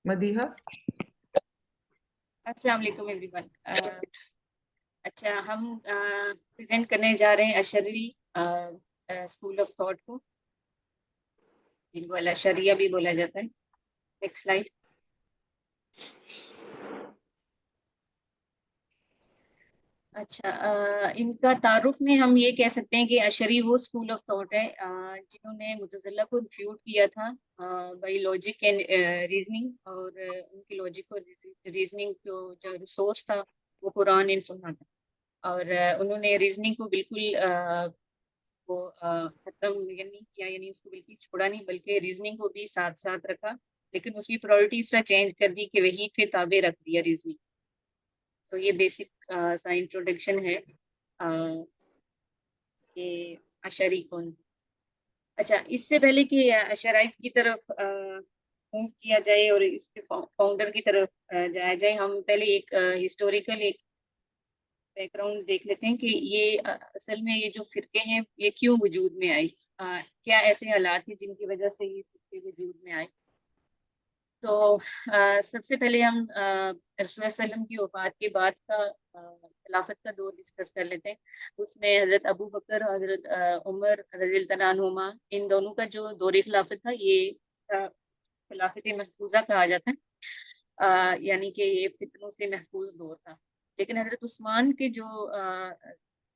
مدیحہ. السلام علیکم every one. اچھا، ہم پریزنٹ کرنے جا رہے ہیں اشری اسکول آف تھاٹ کو، جن کو الاشریہ بھی بولا جاتا ہے. Next slide. اچھا، ان کا تعارف میں ہم یہ کہہ سکتے ہیں کہ اشری وہ اسکول آف تھاٹ ہے جنہوں نے معتزلہ کو ریفیوٹ کیا تھا بائی لاجک اینڈ ریزننگ، اور ان کی لاجک اور ریزننگ جو سورس تھا وہ قرآن اینڈ سنت تھا. اور انہوں نے ریزننگ کو بالکل وہ ختم نہیں کیا، یعنی اس کو بالکل چھوڑا نہیں، بلکہ ریزننگ کو بھی ساتھ ساتھ رکھا، لیکن اس کی پرائورٹی اس طرح چینج کر دی کہ وہی کے تابع رکھ دیا ریزننگ. سو یہ بیسک سا انٹروڈکشن ہے کہ اشعری کون. اچھا، اس سے پہلے کہ اشعرائٹ کی طرف موو کیا جائے اور اس کے فاؤنڈر کی طرف جایا جائے، ہم پہلے ایک ہسٹوریکل ایک بیک گراؤنڈ دیکھ لیتے ہیں کہ یہ اصل میں یہ جو فرقے ہیں یہ کیوں وجود میں آئی، کیا ایسے حالات ہیں جن کی وجہ سے یہ فرقے وجود میں آئے. تو سب سے پہلے ہم رسول اللہ علیہ وسلم کی وفات کے بعد کا خلافت کا دور ڈسکس کر لیتے ہیں. اس میں حضرت ابو بکر، حضرت عمر رضی اللہ عنہما، ان دونوں کا جو دور خلافت تھا یہ خلافت محفوظہ کہا جاتا ہے، یعنی کہ یہ فتنوں سے محفوظ دور تھا. لیکن حضرت عثمان کے جو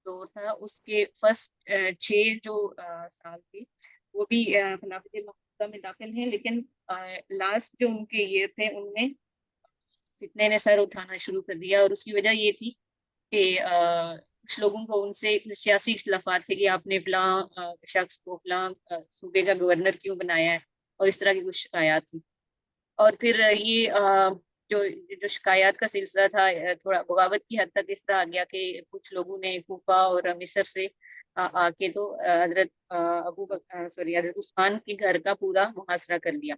دور تھا اس کے فرسٹ 6 جو سال تھے وہ بھی خلافت محفوظہ میں داخل ہیں، لیکن لاسٹ جو ان کے یہ تھے ان میں فتنے نے سر اٹھانا شروع کر دیا. اور اس کی وجہ یہ تھی کہ کچھ لوگوں کو ان سے سیاسی اختلافات تھے کہ آپ نے فلاں شخص کو فلاں صوبے کا گورنر کیوں بنایا ہے، اور اس طرح کی کچھ شکایات تھی. اور پھر یہ جو شکایات کا سلسلہ تھا تھوڑا بغاوت کی حد تک اس طرح آ گیا کہ کچھ لوگوں نے کوفہ اور مصر سے آ کے تو حضرت حضرت عثمان کے گھر کا پورا محاصرہ کر لیا.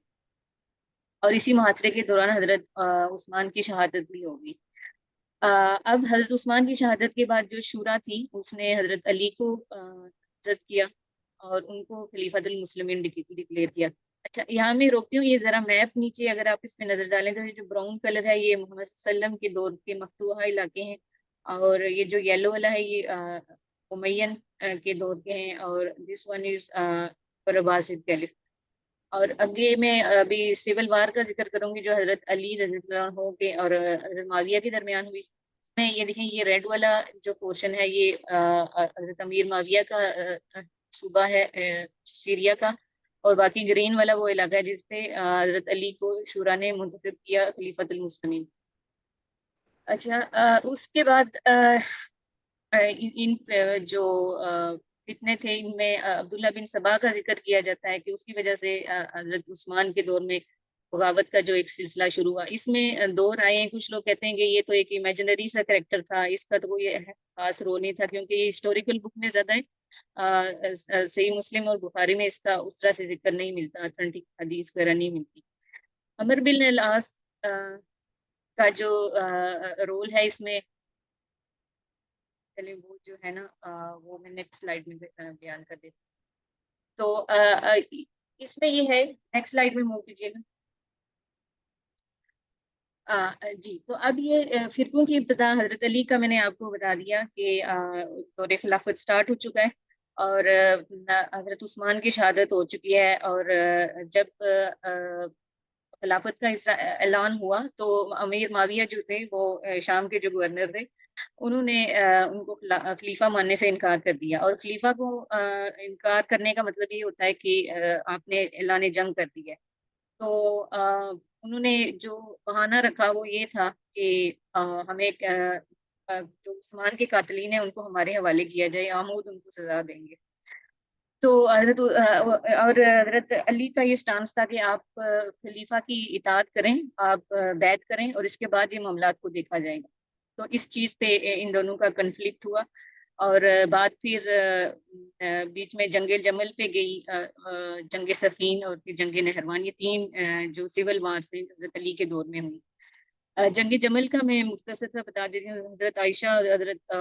اور اسی محاصرے کے دوران حضرت عثمان کی شہادت بھی ہوگی. اب حضرت عثمان کی شہادت کے بعد جو شورا تھی اس نے حضرت علی کو عزت کیا اور ان کو خلیفۃ المسلمین ڈکلیئر کیا. اچھا، یہاں میں روکتی ہوں، یہ ذرا میپ نیچے اگر آپ اس پہ نظر ڈالیں تو یہ جو براؤن کلر ہے یہ محمد صلی اللہ علیہ وسلم کے دور کے مفتوحہ علاقے ہیں، اور یہ جو یلو والا ہے یہ امیین کے دور کے ہیں، اور this one is Abbasid caliph. اور آگے میں ابھی سول وار کا ذکر کروں گی جو حضرت علی رضی اللہ عنہ کے اور حضرت معاویہ کے درمیان ہوئی. اس میں یہ دیکھیں، یہ ریڈ والا جو پورشن ہے یہ حضرت امیر معاویہ کا صوبہ ہے سیریا کا، اور باقی گرین والا وہ علاقہ ہے جس پہ حضرت علی کو شورا نے منتخب کیا خلیفۃ المسلمین. اچھا، اس کے بعد ان جو فتنے تھے ان میں عبداللہ بن سبا کا ذکر کیا جاتا ہے کہ اس کی وجہ سے حضرت عثمان کے دور میں بغاوت کا جو ایک سلسلہ شروع ہوا. اس میں 2 رائے ہیں، کچھ لوگ کہتے ہیں کہ یہ تو ایک امیجنری سا کریکٹر تھا، اس کا تو کوئی خاص رول نہیں تھا کیونکہ یہ ہسٹوریکل بک میں زیادہ ہے، صحیح مسلم اور بخاری میں اس کا اس طرح سے ذکر نہیں ملتا، اتھینٹک حدیث وغیرہ نہیں ملتی. عمر بن العاص کا جو رول ہے اس میں، چلیں وہ جو ہے نا وہ میں نیکسٹ سلائیڈ میں بیان کر دیتی. تو اس میں یہ ہے، نیکسٹ سلائیڈ میں موو کیجیے گا. جی، تو اب یہ فرقوں کی ابتدا حضرت علی کا میں نے آپ کو بتا دیا کہ دور خلافت سٹارٹ ہو چکا ہے، اور حضرت عثمان کی شہادت ہو چکی ہے. اور جب خلافت کا اعلان ہوا تو امیر معاویہ جو تھے وہ شام کے جو گورنر تھے انہوں نے ان کو خلیفہ ماننے سے انکار کر دیا. اور خلیفہ کو انکار کرنے کا مطلب یہ ہوتا ہے کہ آپ نے اعلان جنگ کر دی ہے. تو انہوں نے جو بہانہ رکھا وہ یہ تھا کہ ہمیں جو عثمان کے قاتلین ہیں ان کو ہمارے حوالے کیا جائے، آمود ان کو سزا دیں گے. تو حضرت علی کا یہ سٹانس تھا کہ آپ خلیفہ کی اطاعت کریں، آپ بیعت کریں، اور اس کے بعد یہ معاملات کو دیکھا جائے گا. تو اس چیز پہ ان دونوں کا کنفلکٹ ہوا، اور بات پھر بیچ میں جنگ جمل پہ گئی، جنگ صفین اور پھر جنگ نہروان، یہ 3 جو سول وارز ہیں حضرت علی کے دور میں ہوئی. جنگ جمل کا میں مختصر سے بتا دیتی ہوں. حضرت عائشہ، حضرت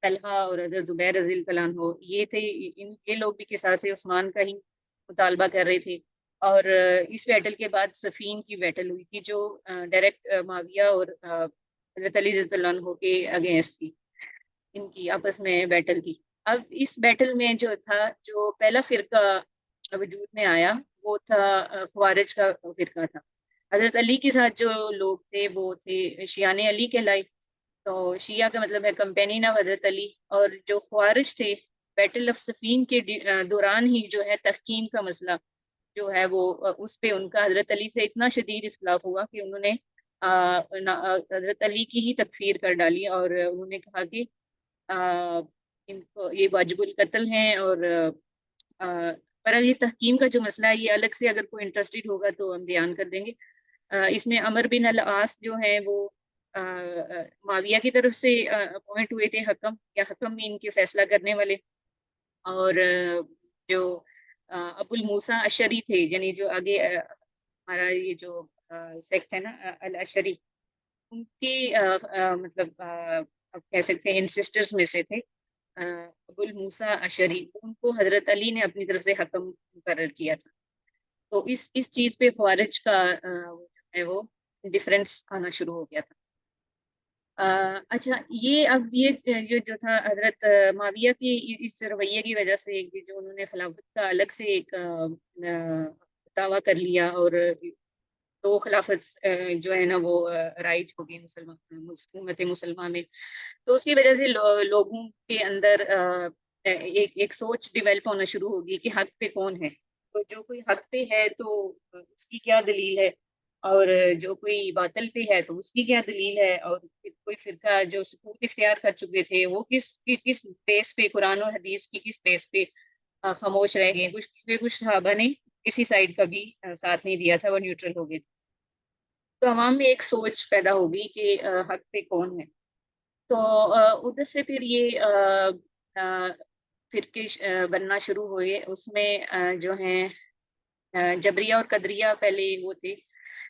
طلحہ اور حضرت زبیر رضی اللہ عنہ یہ تھے، یہ لوگ بھی قصاص عثمان کا ہی مطالبہ کر رہے تھے. اور اس بیٹل کے بعد صفین کی بیٹل ہوئی تھی جو ڈائریکٹ معاویہ اور حضرت علی رضی اللہ عنہ کے اگینسٹ تھی، ان کی آپس میں بیٹل تھی۔ اب اس بیٹل میں جو تھا، جو پہلا فرقہ وجود میں آیا وہ تھا خوارج کا فرقہ تھا۔ حضرت علی کے ساتھ جو لوگ تھے وہ تھے شیعان علی کہلائے، تو شیعہ کا مطلب ہے کمپینین آف حضرت علی، اور جو خوارج تھے بیٹل آف صفین کے دوران ہی جو ہے تحکیم کا مسئلہ جو ہے وہ اس پہ ان کا حضرت علی سے اتنا شدید اختلاف ہوا کہ انہوں نے حضرت علی کی ہی تکفیر کر ڈالی، اور انہوں نے کہا کہ ان کو یہ واجب القتل ہیں، اور پر یہ تحکیم کا جو مسئلہ ہے یہ الگ سے اگر کوئی انٹرسٹڈ ہوگا تو ہم بیان کر دیں گے۔ اس میں عمر بن العاص جو ہیں وہ معاویہ کی طرف سے اپوائنٹ ہوئے تھے حکم، یا حکم میں ان کے فیصلہ کرنے والے، اور جو ابو الموسیٰ اشری تھے، یعنی جو آگے ہمارا یہ جو سیکٹ ہے نا الاشری، ان کی مطلب آپ کہہ سکتے ہیں انسسٹرز میں سے تھے ابو الموسیٰ اشری، ان کو حضرت علی نے اپنی طرف سے حکم مقرر کیا تھا۔ تو اس چیز پہ خوارج کا جو ہے وہ ڈفرینس آنا شروع ہو گیا تھا۔ اچھا، یہ اب یہ جو تھا حضرت معاویہ کی اس رویے کی وجہ سے کہ جو انہوں نے خلافت کا الگ سے ایک دعویٰ کر لیا، اور دو خلافت جو ہے نا وہ رائج ہو گئی امت مسلمہ میں، تو اس کی وجہ سے لوگوں کے اندر ایک سوچ ڈیولپ ہونا شروع ہوگی کہ حق پہ کون ہے، تو جو کوئی حق پہ ہے تو اس کی کیا دلیل ہے، اور جو کوئی باطل پہ ہے تو اس کی کیا دلیل ہے، اور کوئی فرقہ جو سکوت اختیار کر چکے تھے وہ کس بیس پہ، قرآن و حدیث کی کس بیس پہ خاموش رہ گئے، کچھ صحابہ نے کسی سائڈ کا بھی ساتھ نہیں دیا تھا، وہ نیوٹرل ہو گئے تھے۔ تو عوام میں ایک سوچ پیدا ہوگی کہ حق پہ کون ہے۔ تو ادھر سے پھر یہ فرقے بننا شروع ہوئے، اس میں جو ہیں جبریہ اور قدریہ پہلے وہ تھے۔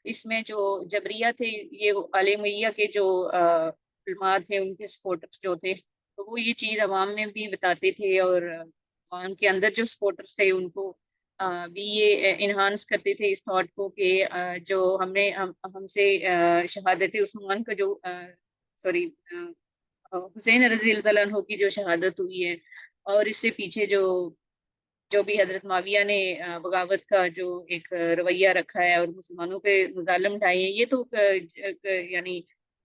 اس میں جو جبریہ تھے یہ علیمیہ کے جو علماء تھے، ان کے سپورٹرز جو تھے، تو وہ یہ چیز عوام میں بھی بتاتے تھے، اور عوام کے اندر جو سپورٹرز تھے ان کو بھی یہ انہانس کرتے تھے اس تھاٹ کو کہ جو ہم سے شہادت عثمان کا جو سوری حسین رضی اللہ عنہ کی جو شہادت ہوئی ہے، اور اس سے پیچھے جو بھی حضرت معاویہ نے بغاوت کا جو ایک رویہ رکھا ہے اور مسلمانوں پہ مظالم ڈھائے ہیں، یہ تو یعنی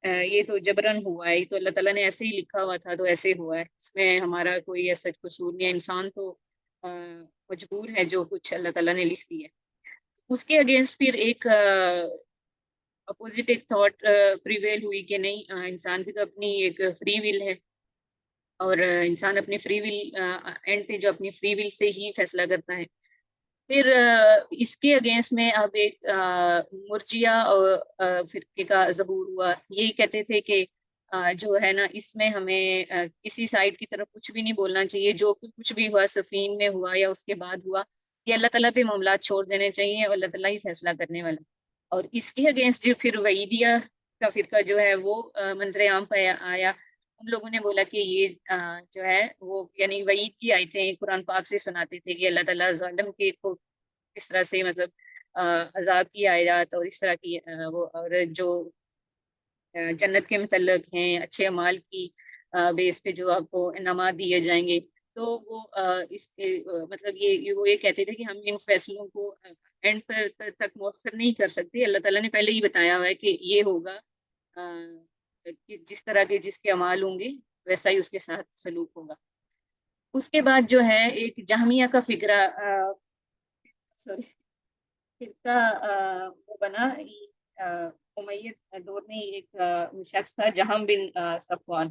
یہ تو جبرن ہوا ہے، یہ تو اللہ تعالیٰ نے ایسے ہی لکھا ہوا تھا تو ایسے ہوا ہے، اس میں ہمارا کوئی ایسا قصور نہیں ہے، انسان تو مجبور ہے جو کچھ اللہ تعالیٰ نے لکھ دی ہے۔ اس کے اگینسٹ پھر ایک اپوزٹ ایک تھاٹ پریویل ہوئی کہ نہیں، انسان کی تو اپنی ایک فری ول ہے، اور انسان اپنی فری ول اینڈ پہ جو اپنی فری ول سے ہی فیصلہ کرتا ہے۔ پھر اس کے اگینسٹ میں اب ایک مرجیہ اور فرقے کا ظہور ہوا، یہی کہتے تھے کہ جو ہے نا اس میں ہمیں کسی سائڈ کی طرف کچھ بھی نہیں بولنا چاہیے، جو کچھ بھی ہوا صفین میں ہوا یا اس کے بعد ہوا، یہ اللہ تعالیٰ پہ معاملات چھوڑ دینے چاہیے، اور اللہ تعالیٰ ہی فیصلہ کرنے والا۔ اور اس کے اگینسٹ جو پھر وعیدیہ کا فرقہ جو ہے وہ منظر عام پہ آیا، ان لوگوں نے بولا کہ یہ جو ہے وہ یعنی وعید کی آیتیں قرآن پاک سے سناتے تھے کہ اللہ تعالیٰ ظالم کے کو اس طرح سے مطلب عذاب کی آیات، اور اس طرح کی وہ، اور جو جنت کے متعلق ہیں اچھے اعمال کی بیس پہ جو آپ کو انعامات دیے جائیں گے، تو وہ اس کے مطلب وہ یہ کہتے تھے کہ ہم ان فیصلوں کو اینڈ پر تک مؤخر نہیں کر سکتے، اللہ تعالیٰ نے پہلے ہی بتایا ہوا ہے کہ یہ ہوگا، کہ جس طرح کے جس کے اعمال ہوں گے ویسا ہی اس کے ساتھ سلوک ہوگا۔ اس کے بعد جو ہے ایک جہمیہ کا فکرہ سوری فرقہ وہ بنا، امیہ دور میں ایک شخص تھا جہم بن صفوان،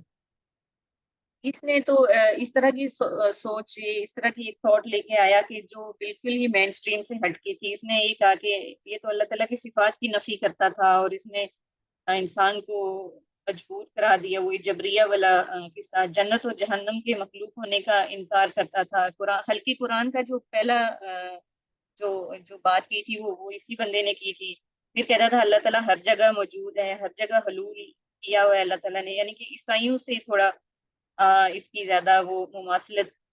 اس نے تو اس طرح کی سوچ، اس طرح کی ایک تھاٹ لے کے آیا کہ جو بالکل ہی مین سٹریم سے ہٹ کے تھی۔ اس نے یہ کہا کہ یہ تو اللہ تعالیٰ کی صفات کی نفی کرتا تھا، اور اس نے انسان کو مجبور کرا دیا، وہی جبریہ والا کے ساتھ جنت اور جہنم کے مخلوق ہونے کا انکار کرتا تھا۔ خلقی قرآن کا جو پہلا جو بات کی تھی وہ اسی بندے نے کی تھی۔ پھر کہتا تھا اللہ تعالیٰ ہر جگہ موجود ہے، ہر جگہ حلول کیا ہوا ہے اللہ تعالیٰ نے، یعنی کہ عیسائیوں سے تھوڑا اس کی زیادہ وہ مماثلت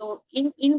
تو ان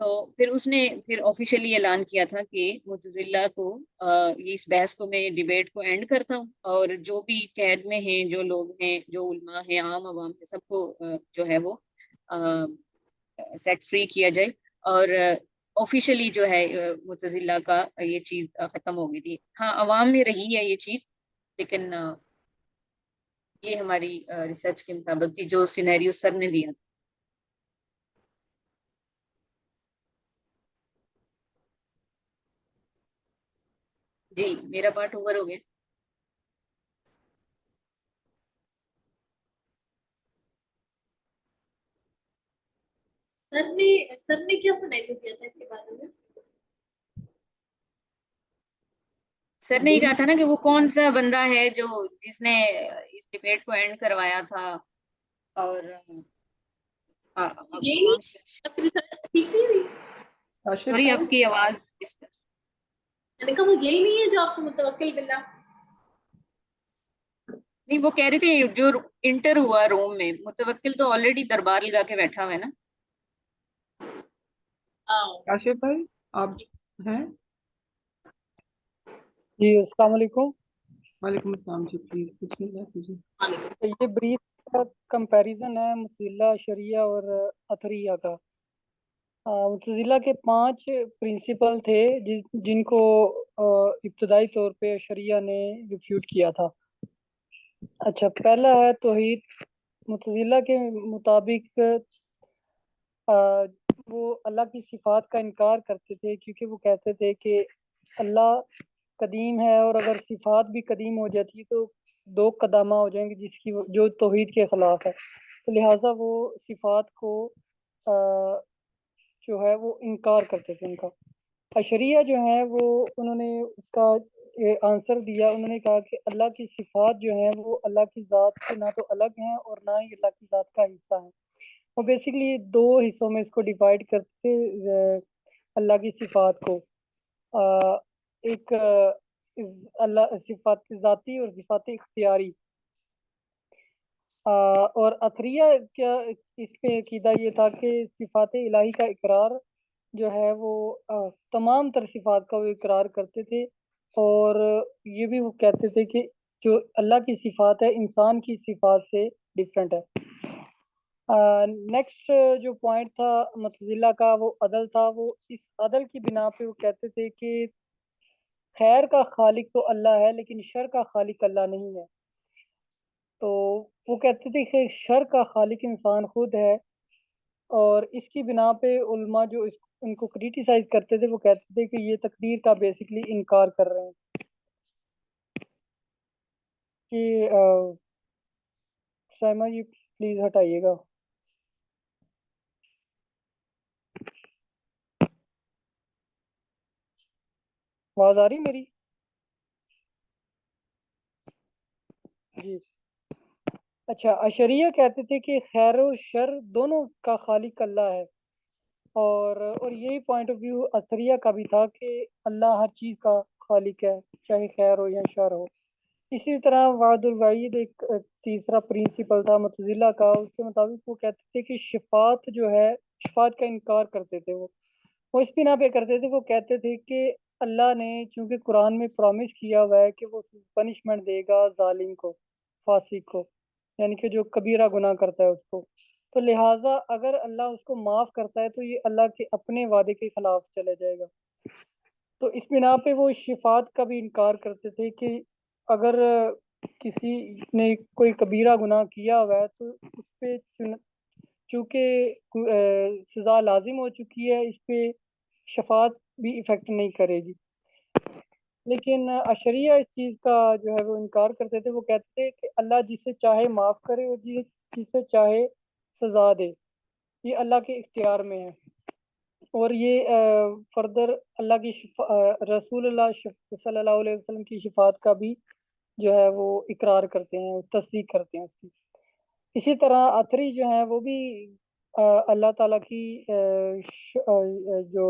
تو پھر اس نے پھر آفیشیلی اعلان کیا تھا کہ معتزلہ کو یہ اس بحث کو میں ڈیبیٹ کو اینڈ کرتا ہوں، اور جو بھی قید میں ہیں جو لوگ ہیں جو علماء ہیں عام عوام ہیں سب کو جو ہے وہ سیٹ فری کیا جائے، اور آفیشیلی جو ہے معتزلہ کا یہ چیز ختم ہو گئی تھی۔ ہاں عوام میں رہی ہے یہ چیز، لیکن یہ ہماری ریسرچ کے مطابق تھی جو سینیریو سر نے دیا تھا۔ جی میرا پارٹ اوور ہو گیا۔ سر نے کیا سنیریو دیا تھا اس کے بارے میں؟ سر نے یہ کہا تھا نا کہ وہ کون سا بندہ ہے جو جس نے اس ڈبیٹ کو اینڈ کروایا تھا، اور یہی نہیں آپ کی ریسرچ ٹھیک نہیں ہوئی؟ سوری آپ کی آواز میں نے کہا وہ یہی نہیں ہے جو آپ کو متوکل باللہ؟ نہیں، وہ کہہ رہے تھے جو انٹر ہوا روم میں، متوکل تو آلریڈی دربار لگا کے بیٹھا ہوا ہے نا۔ کاشف بھائی آپ ہیں؟ جی السلام علیکم۔ وعلیکم السلام جی، پلیز بسم اللہ کیجیے۔ یہ بریف کمپیریزن ہے معتزلہ شریعہ اور اثریہ کا۔ معتزلہ کے 5 پرنسپل تھے جن کو ابتدائی طور پہ شریعہ نے ریفیوٹ کیا تھا۔ اچھا، پہلا ہے توحید۔ معتزلہ کے مطابق وہ اللہ کی صفات کا انکار کرتے تھے، کیونکہ وہ کہتے تھے کہ اللہ قدیم ہے، اور اگر صفات بھی قدیم ہو جاتی ہے تو 2 قدامہ ہو جائیں گے جو توحید کے خلاف ہے، تو لہٰذا وہ صفات کو جو ہے وہ انکار کرتے تھے ان کا۔ اشریہ جو ہیں وہ انہوں نے اس کا آنسر دیا، انہوں نے کہا کہ اللہ کی صفات جو ہیں وہ اللہ کی ذات سے نہ تو الگ ہیں اور نہ ہی اللہ کی ذات کا حصہ ہیں۔ وہ بیسیکلی 2 حصوں میں اس کو ڈیوائڈ کرتے اللہ کی صفات کو، ایک اللہ صفات ذاتی اور صفات اختیاری۔ اور اثریہ کیا اس پہ عقیدہ یہ تھا کہ صفات الہی کا اقرار جو ہے وہ تمام تر صفات کا وہ اقرار کرتے تھے، اور یہ بھی وہ کہتے تھے کہ جو اللہ کی صفات ہے انسان کی صفات سے ڈیفرنٹ ہے۔ نیکسٹ جو پوائنٹ تھا معتزلہ کا وہ عدل تھا۔ وہ اس عدل کی بنا پہ وہ کہتے تھے کہ خیر کا خالق تو اللہ ہے لیکن شر کا خالق اللہ نہیں ہے۔ تو وہ کہتے تھے کہ شر کا خالق انسان خود ہے، اور اس کی بنا پہ علماء جو ان کو کریٹیسائز کرتے تھے وہ کہتے تھے کہ یہ تقدیر کا بیسیکلی انکار کر رہے ہیں۔ کہ سائمہ جی پلیز ہٹائیے گا۔ آواز آ رہی میری؟ جی اچھا، اشریہ کہتے تھے کہ خیر و شر دونوں کا خالق اللہ ہے، اور یہی پوائنٹ آف ویو اثریہ کا بھی تھا کہ اللہ ہر چیز کا خالق ہے، چاہے خیر ہو یا شر ہو۔ اسی طرح وعد الوعید ایک تیسرا پرنسپل تھا معتزلہ کا، اس کے مطابق وہ کہتے تھے کہ شفاعت جو ہے، شفاعت کا انکار کرتے تھے وہ اس بنا پہ کرتے تھے، وہ کہتے تھے کہ اللہ نے چونکہ قرآن میں پرومس کیا ہوا ہے کہ وہ پنشمنٹ دے گا ظالم کو، فاسق کو، یعنی کہ جو کبیرہ گناہ کرتا ہے اس کو، تو لہٰذا اگر اللہ اس کو معاف کرتا ہے تو یہ اللہ کے اپنے وعدے کے خلاف چلا جائے گا۔ تو اس بنا پہ وہ شفاعت کا بھی انکار کرتے تھے کہ اگر کسی نے کوئی کبیرہ گناہ کیا ہوا ہے تو اس پہ چونکہ سزا لازم ہو چکی ہے، اس پہ شفاعت بھی ایفیکٹ نہیں کرے گی۔ لیکن اشریہ اس چیز کا جو ہے وہ انکار کرتے تھے، وہ کہتے تھے کہ اللہ جسے چاہے معاف کرے اور جسے چاہے سزا دے، یہ اللہ کے اختیار میں ہے، اور یہ فردر اللہ کی رسول اللہ صلی اللہ علیہ وسلم کی شفاعت کا بھی جو ہے وہ اقرار کرتے ہیں، تصدیق کرتے ہیں اس کی۔ اسی طرح اثری جو ہیں وہ بھی اللہ تعالیٰ کی جو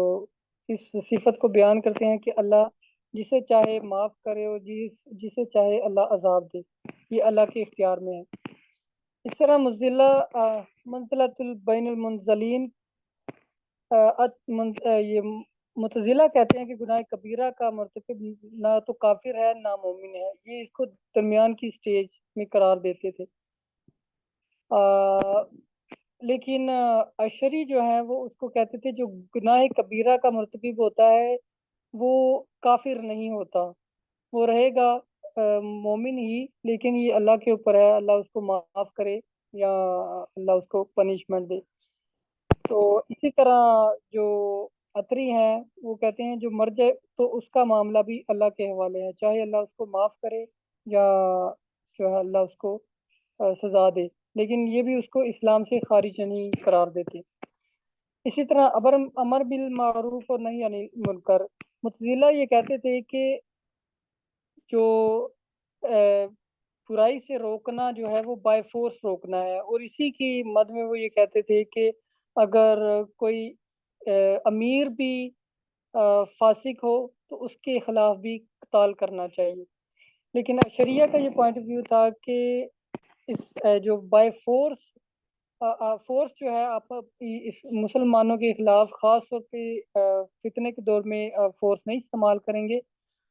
اس صفت کو بیان کرتے ہیں کہ اللہ جسے چاہے معاف کرے اور جسے چاہے اللہ عذاب دے، یہ اللہ کے اختیار میں ہے۔ اس طرح منزلت البین المنزلین یہ متزلہ کہتے ہیں کہ گناہ کبیرہ کا مرتکب نہ تو کافر ہے نہ مومن ہے، یہ اس کو درمیان کی سٹیج میں قرار دیتے تھے. لیکن اشری جو ہیں وہ اس کو کہتے تھے جو گناہ کبیرہ کا مرتکب ہوتا ہے وہ کافر نہیں ہوتا، وہ رہے گا مومن ہی، لیکن یہ اللہ کے اوپر ہے، اللہ اس کو معاف کرے یا اللہ اس کو پنشمنٹ دے. تو اسی طرح جو عطری ہیں وہ کہتے ہیں جو مر جائے تو اس کا معاملہ بھی اللہ کے حوالے ہے، چاہے اللہ اس کو معاف کرے یا جو ہے اللہ اس کو سزا دے، لیکن یہ بھی اس کو اسلام سے خارج نہیں قرار دیتے. اسی طرح امر بالمعروف اور نہی عن المنکر، متزلہ یہ کہتے تھے کہ جو برائی سے روکنا جو ہے وہ بائی فورس روکنا ہے، اور اسی کی مد میں وہ یہ کہتے تھے کہ اگر کوئی امیر بھی فاسق ہو تو اس کے خلاف بھی قتال کرنا چاہیے. لیکن شریعہ کا یہ پوائنٹ آف ویو تھا کہ اس جو بائی فورس فورس جو ہے آپ اس مسلمانوں کے خلاف خاص طور پہ فتنے کے دور میں فورس نہیں استعمال کریں گے،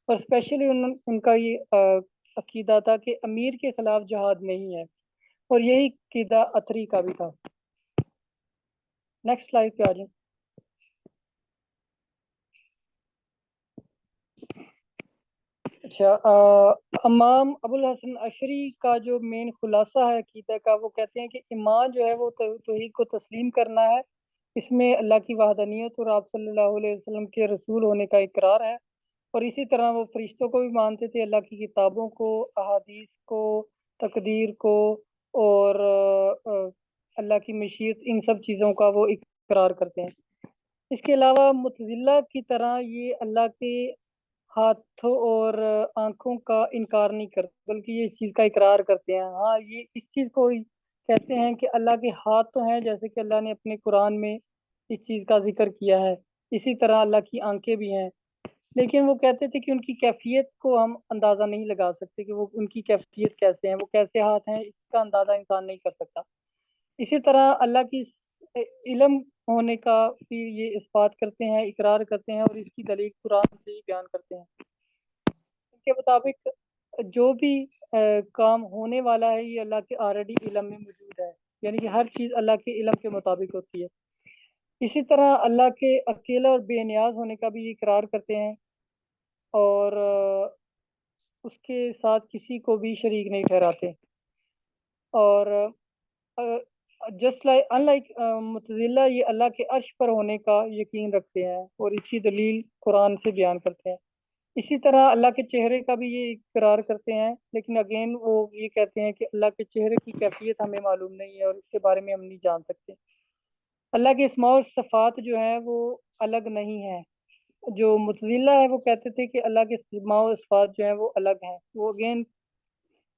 اور اسپیشلی ان کا یہ عقیدہ تھا کہ امیر کے خلاف جہاد نہیں ہے، اور یہی عقیدہ عطری کا بھی تھا. نیکسٹ سلائڈ پہ آ جائیں. اچھا، امام ابو الحسن عشری کا جو مین خلاصہ ہے عقیدہ کا، وہ کہتے ہیں کہ ایمان جو ہے وہ توحید کو تسلیم کرنا ہے، اس میں اللہ کی وحدانیت اور آپ صلی اللہ علیہ وسلم کے رسول ہونے کا اقرار ہے، اور اسی طرح وہ فرشتوں کو بھی مانتے تھے، اللہ کی کتابوں کو، احادیث کو، تقدیر کو، اور اللہ کی مشیت، ان سب چیزوں کا وہ اقرار کرتے ہیں. اس کے علاوہ متزلہ کی طرح یہ اللہ کے ہاتھوں اور آنکھوں کا انکار نہیں کرتے، بلکہ یہ اس چیز کا اقرار کرتے ہیں. ہاں، یہ اس چیز کو کہتے ہیں کہ اللہ کے ہاتھ تو ہیں، جیسے کہ اللہ نے اپنے قرآن میں اس چیز کا ذکر کیا ہے، اسی طرح اللہ کی آنکھیں بھی ہیں، لیکن وہ کہتے تھے کہ ان کی کیفیت کو ہم اندازہ نہیں لگا سکتے کہ وہ ان کی کیفیت کیسے ہیں، وہ کیسے ہاتھ ہیں، اس کا اندازہ انسان نہیں کر سکتا. اسی طرح اللہ کی علم ہونے کا بھی یہ اس بات کرتے ہیں، اقرار کرتے ہیں، اور اس کی دلیل قرآن سے ہی بیان کرتے ہیں. ان کے مطابق جو بھی کام ہونے والا ہے یہ اللہ کے آلریڈی علم میں موجود ہے، یعنی کہ ہر چیز اللہ کے علم کے مطابق ہوتی ہے. اسی طرح اللہ کے اکیلا اور بے نیاز ہونے کا بھی اقرار کرتے ہیں، اور اس کے ساتھ کسی کو بھی شریک نہیں ٹھہراتے. اور جسٹ لائک ان لائک متزلہ یہ اللہ کے عرش پر ہونے کا یقین رکھتے ہیں، اور اس کی دلیل قرآن سے بیان کرتے ہیں. اسی طرح اللہ کے چہرے کا بھی یہ اقرار کرتے ہیں، لیکن اگین وہ یہ کہتے ہیں کہ اللہ کے چہرے کی کیفیت ہمیں معلوم نہیں ہے، اور اس کے بارے میں ہم نہیں جان سکتے. اللہ کے اسماء و صفات جو ہیں وہ الگ نہیں ہیں. جو متزلہ ہے وہ کہتے تھے کہ اللہ کے اسماء و صفات جو ہیں وہ الگ ہیں، وہ اگین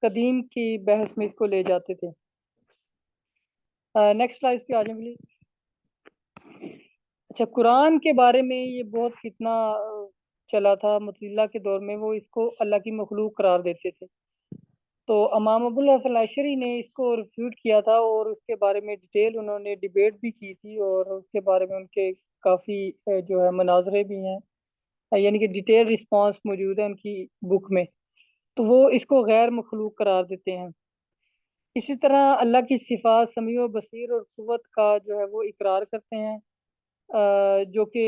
قدیم کی بحث میں اس کو لے جاتے تھے. نیکسٹ سلائڈ پہ آ جائیں پلیز. اچھا، قرآن کے بارے میں یہ بہت فتنہ چلا تھا متزلہ کے دور میں، وہ اس کو اللہ کی مخلوق قرار دیتے تھے. تو امام ابو الحسن عشری نے اس کو ریفیوٹ کیا تھا، اور اس کے بارے میں ڈیٹیل انہوں نے ڈیبیٹ بھی کی تھی، اور اس کے بارے میں ان کے کافی جو ہے مناظرے بھی ہیں، یعنی کہ ڈیٹیل رسپانس موجود ہے ان کی بک میں. تو وہ اس کو غیر مخلوق قرار دیتے ہیں. اسی طرح اللہ کی صفات سمیع و بصیر اور قوت کا جو ہے وہ اقرار کرتے ہیں، جو کہ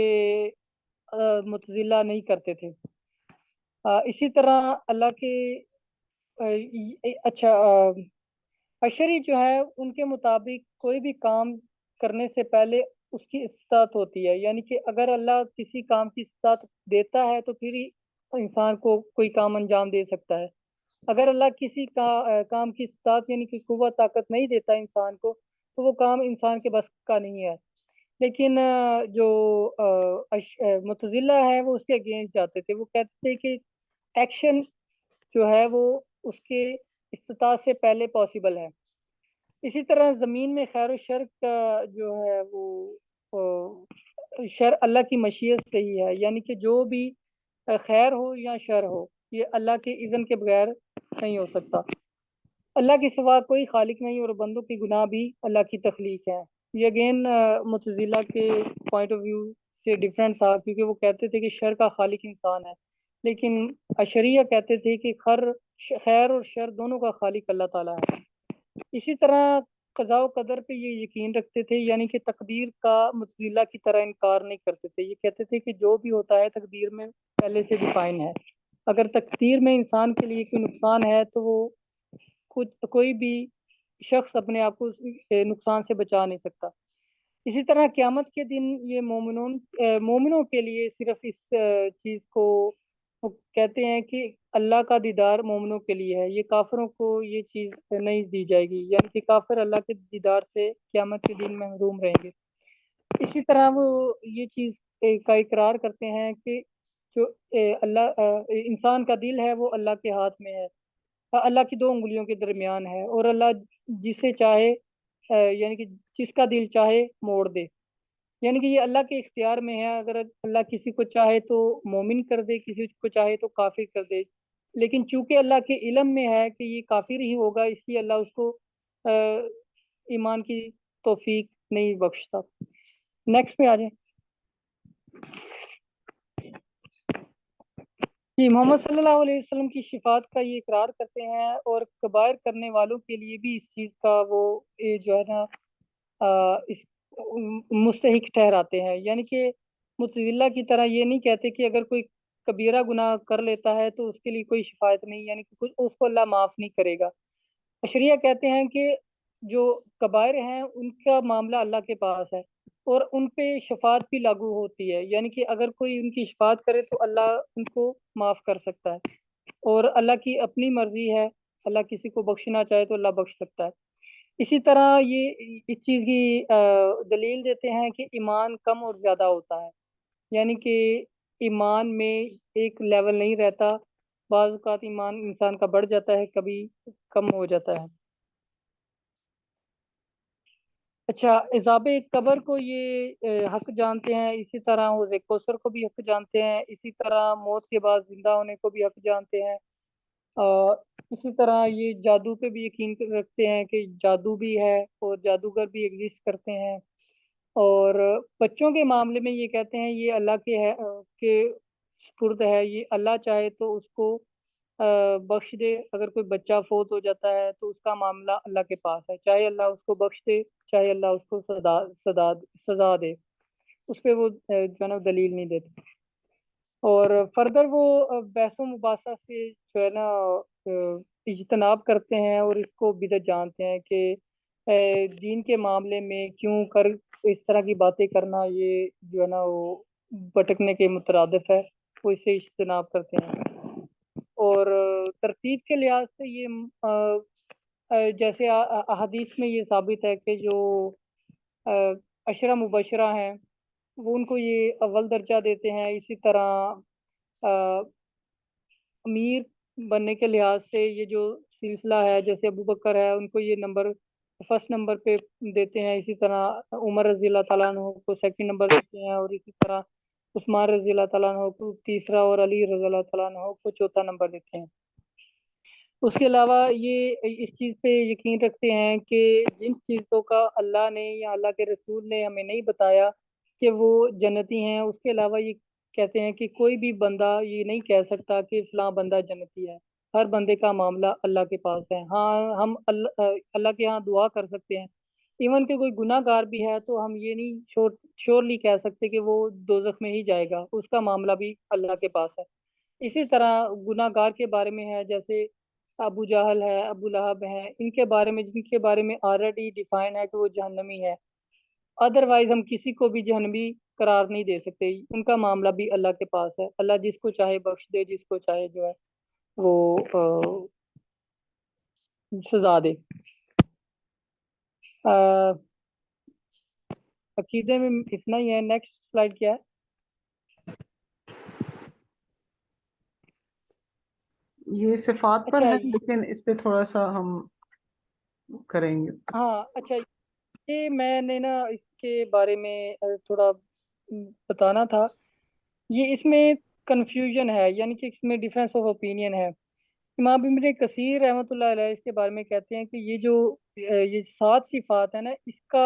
متزلہ نہیں کرتے تھے. اسی طرح اللہ کے اچھا، عشری جو ہے ان کے مطابق کوئی بھی کام کرنے سے پہلے اس کی استطاعت ہوتی ہے، یعنی کہ اگر اللہ کسی کام کی استطاعت دیتا ہے تو پھر ہی انسان کو کوئی کام انجام دے سکتا ہے. اگر اللہ کسی کام کی استطاعت یعنی کہ قوت طاقت نہیں دیتا انسان کو تو وہ کام انسان کے بس کا نہیں ہے. لیکن جو متزلہ ہے وہ اس کے اگینسٹ جاتے تھے، وہ کہتے تھے کہ ایکشن جو ہے وہ اس کے استطاعت سے پہلے پاسبل ہے. اسی طرح زمین میں خیر و شر کا جو ہے وہ شر اللہ کی مشیت سے ہی ہے، یعنی کہ جو بھی خیر ہو یا شر ہو یہ اللہ کے اذن کے بغیر نہیں ہو سکتا. اللہ کے سوا کوئی خالق نہیں، اور بندوں کی گناہ بھی اللہ کی تخلیق ہے. یہ اگین معتزلہ کے پوائنٹ آف ویو سے ڈفرینٹ تھا، کیونکہ وہ کہتے تھے کہ شر کا خالق انسان ہے، لیکن اشریہ کہتے تھے کہ خیر اور شر دونوں کا خالق اللہ تعالیٰ ہے۔ اسی طرح قضاء و قدر پہ یہ یقین رکھتے تھے، یعنی کہ تقدیر کا معتزلہ کی طرح انکار نہیں کرتے تھے۔ یہ کہتے تھے کہ جو بھی ہوتا ہے تقدیر میں پہلے سے ڈیفائن ہے، اگر تقدیر میں انسان کے لیے کوئی نقصان ہے تو وہ کوئی بھی شخص اپنے آپ کو نقصان سے بچا نہیں سکتا۔ اسی طرح قیامت کے دن یہ مومنوں کے لیے صرف اس چیز کو وہ کہتے ہیں کہ اللہ کا دیدار مومنوں کے لیے ہے، یہ کافروں کو یہ چیز نہیں دی جائے گی، یعنی کہ کافر اللہ کے دیدار سے قیامت کے دن محروم رہیں گے۔ اسی طرح وہ یہ چیز کا اقرار کرتے ہیں کہ جو انسان کا دل ہے وہ اللہ کے ہاتھ میں ہے، اللہ کی 2 انگلیوں کے درمیان ہے، اور اللہ جسے چاہے یعنی کہ جس کا دل چاہے موڑ دے، یعنی کہ یہ اللہ کے اختیار میں ہے۔ اگر اللہ کسی کو چاہے تو مومن کر دے، کسی کو چاہے تو کافر کر دے، لیکن چونکہ اللہ کے علم میں ہے کہ یہ کافر ہی ہوگا، اس لیے اللہ اس کو ایمان کی توفیق نہیں بخشتا۔ نیکسٹ پہ آ جائیں جی۔ محمد صلی اللہ علیہ وسلم کی شفاعت کا یہ اقرار کرتے ہیں، اور کبائر کرنے والوں کے لیے بھی اس چیز کا وہ جو ہے نا مستحق ٹھہراتے ہیں، یعنی کہ معتزلہ کی طرح یہ نہیں کہتے کہ اگر کوئی کبیرہ گناہ کر لیتا ہے تو اس کے لیے کوئی شفاعت نہیں، یعنی کہ اس کو اللہ معاف نہیں کرے گا۔ اشریہ کہتے ہیں کہ جو کبائر ہیں ان کا معاملہ اللہ کے پاس ہے، اور ان پہ شفاعت بھی لاگو ہوتی ہے، یعنی کہ اگر کوئی ان کی شفاعت کرے تو اللہ ان کو معاف کر سکتا ہے، اور اللہ کی اپنی مرضی ہے، اللہ کسی کو بخشنا چاہے تو اللہ بخش سکتا ہے۔ اسی طرح یہ اس چیز کی دلیل دیتے ہیں کہ ایمان کم اور زیادہ ہوتا ہے، یعنی کہ ایمان میں ایک لیول نہیں رہتا، بعض اوقات ایمان انسان کا بڑھ جاتا ہے، کبھی کم ہو جاتا ہے۔ اچھا، عذاب قبر کو یہ حق جانتے ہیں، اسی طرح حوض کوثر کو بھی حق جانتے ہیں، اسی طرح موت کے بعد زندہ ہونے کو بھی حق جانتے ہیں، اسی طرح یہ جادو پہ بھی یقین رکھتے ہیں کہ جادو بھی ہے اور جادوگر بھی ایگزسٹ کرتے ہیں، اور بچوں کے معاملے میں یہ کہتے ہیں یہ اللہ کے سپرد ہے، یہ اللہ چاہے تو اس کو بخش دے، اگر کوئی بچہ فوت ہو جاتا ہے تو اس کا معاملہ اللہ کے پاس ہے، چاہے اللہ اس کو بخش دے، چاہے اللہ اس کو سزا دے، اس پہ وہ جو ہے نا دلیل نہیں دیتے۔ اور فردر وہ بحث و مباحثہ سے جو ہے نا اجتناب کرتے ہیں، اور اس کو بدعت جانتے ہیں کہ دین کے معاملے میں کیوں کر اس طرح کی باتیں کرنا یہ جو ہے نا وہ بھٹکنے کے مترادف ہے، وہ اس سے اجتناب کرتے ہیں۔ اور ترتیب کے لحاظ سے یہ جیسے احادیث میں یہ ثابت ہے کہ جو عشرہ مبشرہ ہیں وہ ان کو یہ اول درجہ دیتے ہیں، اسی طرح امیر بننے کے لحاظ سے یہ جو سلسلہ ہے، جیسے ابو بکر ہے ان کو یہ فرسٹ نمبر پہ دیتے ہیں، اسی طرح عمر رضی اللہ تعالیٰ عنہ کو سیکنڈ نمبر دیتے ہیں، اور اسی طرح عثمان رضی اللہ تعالیٰ عنہ کو تیسرا، اور علی رضی اللہ تعالیٰ عنہ کو چوتھا نمبر دیتے ہیں۔ اس کے علاوہ یہ اس چیز پہ یقین رکھتے ہیں کہ جن چیزوں کا اللہ نے یا اللہ کے رسول نے ہمیں نہیں بتایا کہ وہ جنتی ہیں، اس کے علاوہ یہ کہتے ہیں کہ کوئی بھی بندہ یہ نہیں کہہ سکتا کہ فلاں بندہ جنتی ہے، ہر بندے کا معاملہ اللہ کے پاس ہے۔ ہاں، ہم اللہ کے ہاں دعا کر سکتے ہیں، ایون کہ کوئی گناہ گار بھی ہے تو ہم یہ نہیں شورلی کہہ سکتے کہ وہ دوزخ میں ہی جائے گا، اس کا معاملہ بھی اللہ کے پاس ہے۔ اسی طرح گناہ گار کے بارے میں ہے، جیسے ابو جہل ہے، ابو لہب ہے، ان کے بارے میں جن کے بارے میں آلریڈی ڈیفائن ہے کہ وہ جہنمی ہے، ادروائز ہم کسی کو بھی جہنمی قرار نہیں دے سکتے، ان کا معاملہ بھی اللہ کے پاس ہے، اللہ جس کو چاہے بخش دے، جس کو چاہے جو ہے وہ سزا دے۔ عقیدے میں اتنا ہی ہے۔ نیکسٹ سلائیڈ کیا ہے؟ یہ صفات پر اچھا ہے، لیکن اس پہ تھوڑا سا ہم کریں گے۔ ہاں، اچھا، یہ میں نے نا اس کے بارے میں تھوڑا بتانا تھا، یہ اس میں کنفیوژن ہے، یعنی کہ اس میں ڈفرینس آف اوپینین ہے۔ امام ابن کثیر رحمۃ اللہ علیہ اس کے بارے میں کہتے ہیں کہ یہ جو یہ 7 صفات ہے نا، اس کا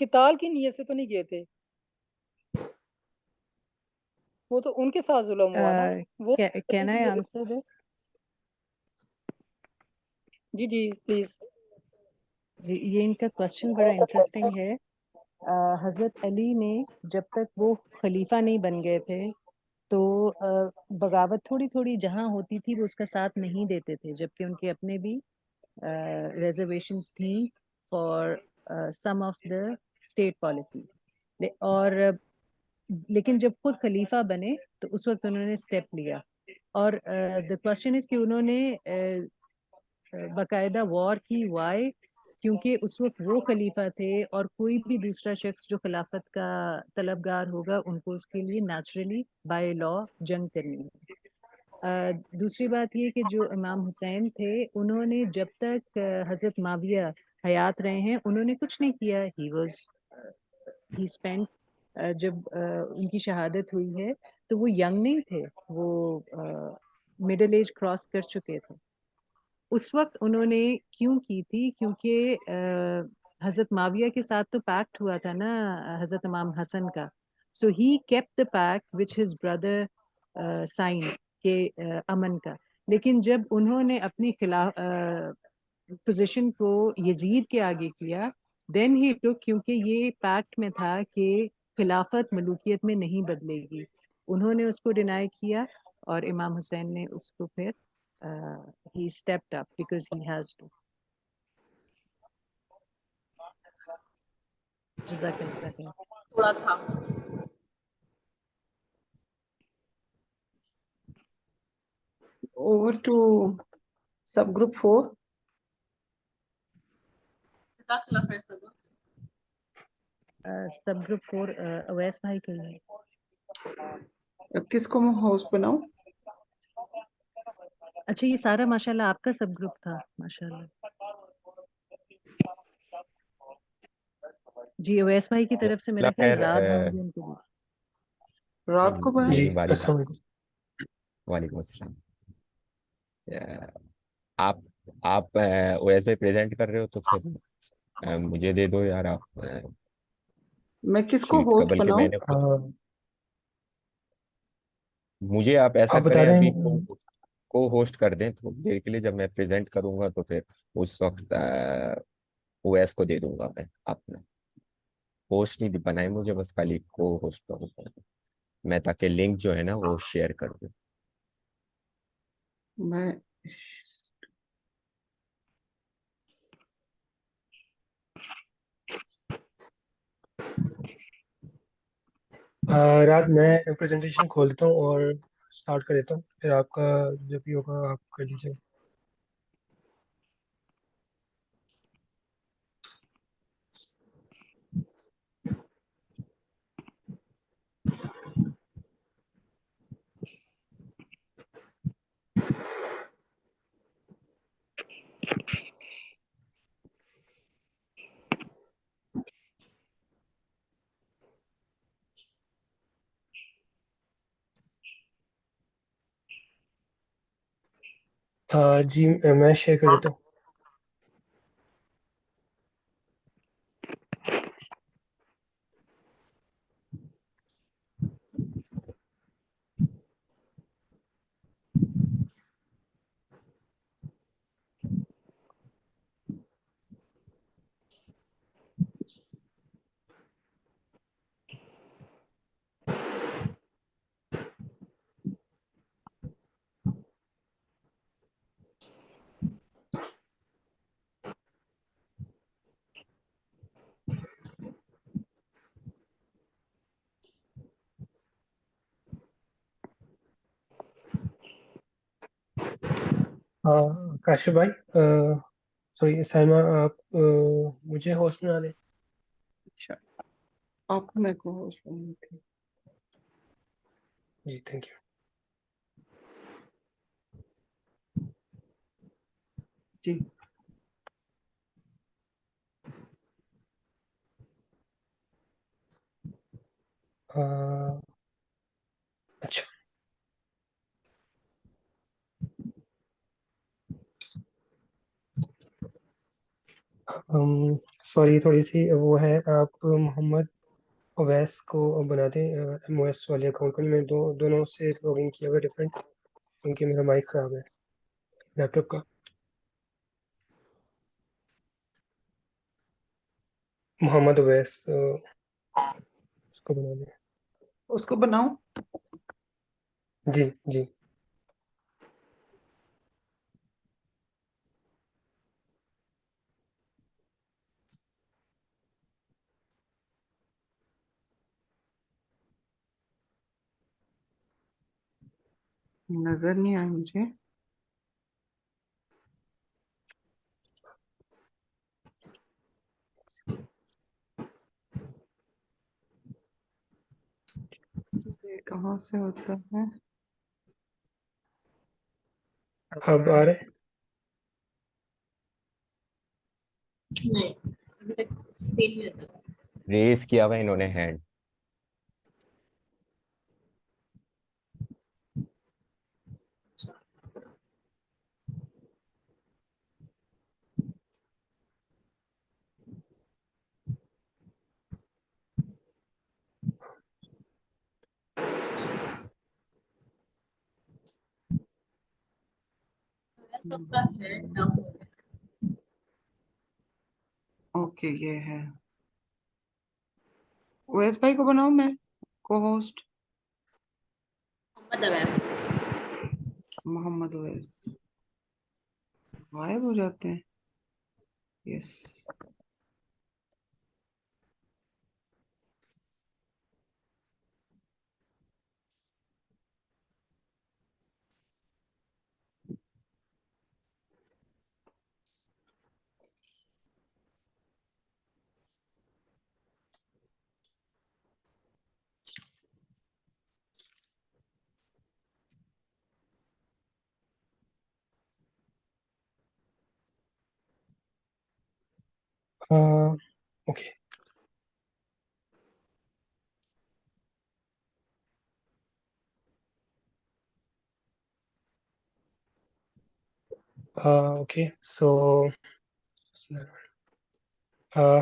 قتال کی نیت سے تو نہیں گئے تھے, وہ تو ان کے ساتھ ظلم ہوا نا وہ. Can I answer this? جی جی پلیز. یہ ان کا کوشچن بڑا انٹرسٹنگ ہے. حضرت علی نے جب تک وہ خلیفہ نہیں بن گئے تھے تو بغاوت تھوڑی تھوڑی جہاں ہوتی تھی وہ اس کا ساتھ نہیں دیتے تھے, جبکہ ان کے اپنے بھی ریزرویشنز تھیں for some of the state policies. اور لیکن جب خود خلیفہ بنے تو اس وقت انہوں نے اسٹیپ لیا. اور دا کوشچن از کہ انہوں نے باقاعدہ وار کی. وائی؟ کیونکہ اس وقت وہ خلیفہ تھے اور کوئی بھی دوسرا شخص جو خلافت کا طلبگار ہوگا ان کو اس کے لیے نیچرلی بائی لا جنگ کرنی ہے. دوسری بات یہ کہ جو امام حسین تھے انہوں نے جب تک حضرت معاویہ حیات رہے ہیں انہوں نے کچھ نہیں کیا. ہی اسپینڈ جب ان کی شہادت ہوئی ہے تو وہ ینگ نہیں تھے, وہ مڈل ایج کراس کر چکے تھے. اس وقت انہوں نے کیوں کی تھی؟ کیونکہ حضرت معاویہ کے ساتھ تو پیکٹ ہوا تھا نا حضرت امام حسن کا. So he kept the pact with his brother سائن کے امن کا. لیکن جب انہوں نے اپنی خلاف پوزیشن کو یزید کے آگے کیا دین ہی ٹک, کیونکہ یہ پیکٹ میں تھا کہ خلافت ملوکیت میں نہیں بدلے گی. انہوں نے اس کو ڈینائی کیا اور امام حسین نے اس کو پھر he stepped up because he has to. جزاک اللہ خیر. تھوڑا تھا. Over to subgroup 4. جزاک اللہ خیر سب. سب گروپ 4 اویس بھائی کے لیے. کس کو میں ہوسٹ بناؤں؟ اچھا یہ سارا ماشاءاللہ آپ کا سب گروپ تھا ماشاءاللہ. جی اویس بھائی کی طرف سے میرا خیال رات ہوں گے ان کے لیے. رات کو بنا. جی السلام علیکم. وعلیکم السلام. آپ اویس بھائی پریزنٹ کر رہے ہو تو پھر مجھے دے دو یار آپ میں کس کو شیٹ کا, ہوسٹ بلکہ بناؤں؟ میں نے مجھے آپ ایسا آپ بتا کریں دیں. ابھی کو ہوسٹ کر دیں تھوڑی دیر کے لیے, جب میں پریزنٹ کروں گا تو پھر اس وقت اویس کو دے دوں گا. میں اپنا ہوسٹ نہیں بنائے مجھے, بس خالی کو ہوسٹ کروں میں, تاکہ لنک جو ہے نا وہ شیئر کر دوں. میں رات میں پریزنٹیشن کھول دیتا ہوں اور اسٹارٹ کر دیتا ہوں, پھر آپ کا جب بھی ہوگا آپ کر لیجیے. جی میں شیئر کر دیتا ہوں. کاشف بھائی, سوری سائمہ, آپ مجھے ہوسٹ بنا دیں. اچھا آپ کو میں کو ہوسٹ بناؤں. جی تھینک یو. جی اچھا سوری تھوڑی سی وہ ہے، آپ محمد اویس کو بنا دیں ایم او ایس والے اکاؤنٹ کو. میں دونوں سے لاگ ان کیا ہوا ڈفرینٹ، کیونکہ میرا مائک خراب ہے لیپ ٹاپ کا. محمد اویس اس کو بنا دیں. اس کو بناؤں؟ جی جی. نظر نہیں آیا مجھے. یہ کہاں سے ہوتا ہے؟ اب آ رہے؟ نہیں ابھی تک اسکرین میں رہتا تھا. ریز کیا ہوا انہوں نے ہینڈ. سب کا ہینڈ ڈاؤن ہو گیا. اوکے یہ ہے. اویس بھائی کو بناؤں میں کو ہوسٹ؟ محمد اویس محمد اویس غائب ہو جاتے ہیں. یس. اوکے. اوکے سو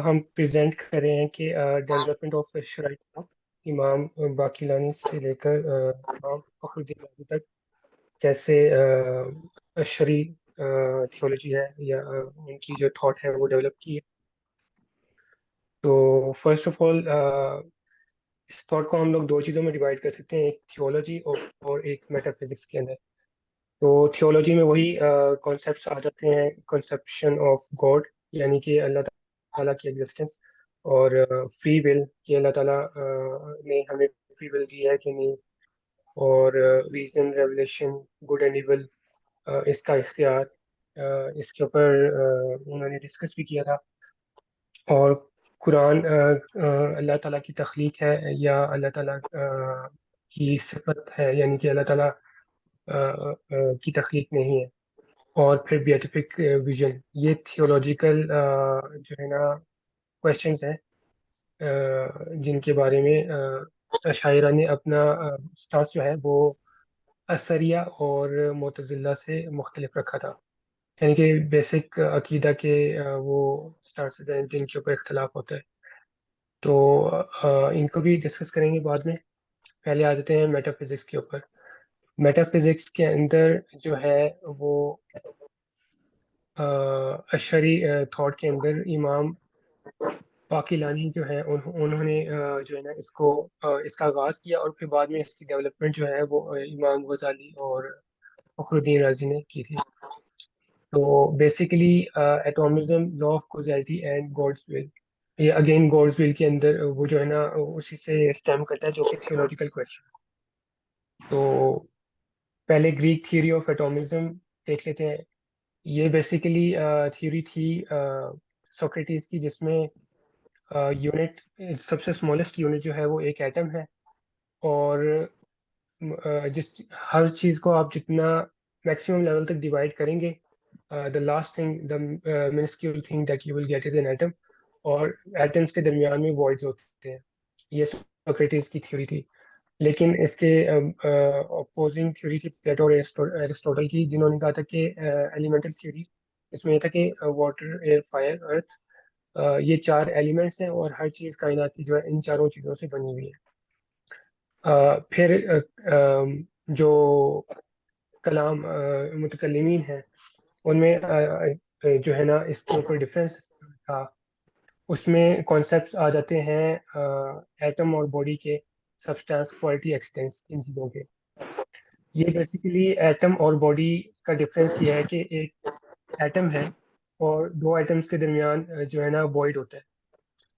ہم پریزنٹ کر رہے ہیں کہ ڈیولپمنٹ آف شرائط امام باقلانی سے لے کر امام فخر الدین رازی تک کیسے اشعری تھیولوجی ہے یا ان کی جو تھاٹ ہے وہ ڈیولپ کی ہے. تو فرسٹ آف آل اس تھاٹ کو ہم لوگ دو چیزوں میں ڈیوائڈ کر سکتے ہیں، ایک تھیولوجی اور ایک میٹا فزکس کے اندر. تو تھیولوجی میں وہی کانسیپٹس آ جاتے ہیں، کنسیپشن آف گاڈ یعنی کہ اللہ تعالیٰ کی ایگزسٹنس، اور فری ول کہ اللہ تعالیٰ نے ہمیں فری ول دی ہے کہ نہیں، اور reason, revelation, good and evil, اس کا اختیار، اس کے اوپر انہوں نے ڈسکس بھی کیا تھا. اور قرآن اللہ تعالیٰ کی تخلیق ہے یا اللہ تعالیٰ کی صفت ہے، یعنی کہ اللہ تعالیٰ کی تخلیق نہیں ہے. اور پھر بیٹیفک ویژن، یہ تھیولوجیکل جو ہے نا کوشچنز ہیں جن کے بارے میں عشائرہ نے اپنا سٹانس جو ہے وہ اثریہ اور معتزلہ سے مختلف رکھا تھا. یعنی کہ بیسک عقیدہ کے وہ سٹانسز ہیں جن کے اوپر اختلاف ہوتا ہے. تو ان کو بھی ڈسکس کریں گے بعد میں. پہلے آ جاتے ہیں میٹا فزکس کے اوپر. میٹا فزکس کے اندر جو ہے وہ اشعری تھاٹ کے اندر امام باقلانی جو ہے انہوں نے جو ہے نا اس کا آغاز کیا، اور پھر بعد میں اس کی ڈیولپمنٹ جو ہے وہ امام غزالی اور فخر الدین رازی نے کی تھی. تو basically atomism, law of causality and God's will, یہ اگین گاڈز ول کے اندر وہ جو ہے نا اسی سے اسٹیم کرتا ہے جو کہ تھیولوجیکل کویشچن. تو پہلے گریک تھیوری آف ایٹامزم دیکھ لیتے ہیں. یہ بیسیکلی تھیوری تھی سوکریٹیز کی، جس میں یونٹ، سب سے اسمالسٹ یونٹ جو ہے وہ ایک ایٹم ہے، اور جس ہر چیز کو آپ جتنا میکسیمم لیول تک ڈیوائڈ کریں گے، the last thing, the minuscule thing that you will get is an atom، اور ایٹمس کے درمیان میں voids ہوتے ہیں. یہ سوکریٹیز کی تھیوری تھی. لیکن اس کے اپوزنگ تھیوری تھی پلیٹو اور ایرسٹوٹل کی، جنہوں نے کہا تھا کہ ایلیمنٹل تھیوری اس میں یہ تھا کہ واٹر، ایئر، فائر، ارتھ، یہ 4 ایلیمنٹس ہیں اور ہر چیز کائنات کی جو ہے ان چاروں چیزوں سے بنی ہوئی ہے. پھر جو کلام متکلمین ہیں ان میں جو ہے نا اس کے اوپر ڈفرینس تھا. اس میں کانسیپٹس آ جاتے ہیں ایٹم اور باڈی کے، سبسٹانس، کوالٹی، ایکسٹینس، ان چیزوں کے. یہ بیسیکلی ایٹم اور باڈی کا ڈفرینس یہ ہے کہ ایک ایٹم ہے اور 2 ایٹمس کے درمیان جو ہے نا وائڈ ہوتا ہے.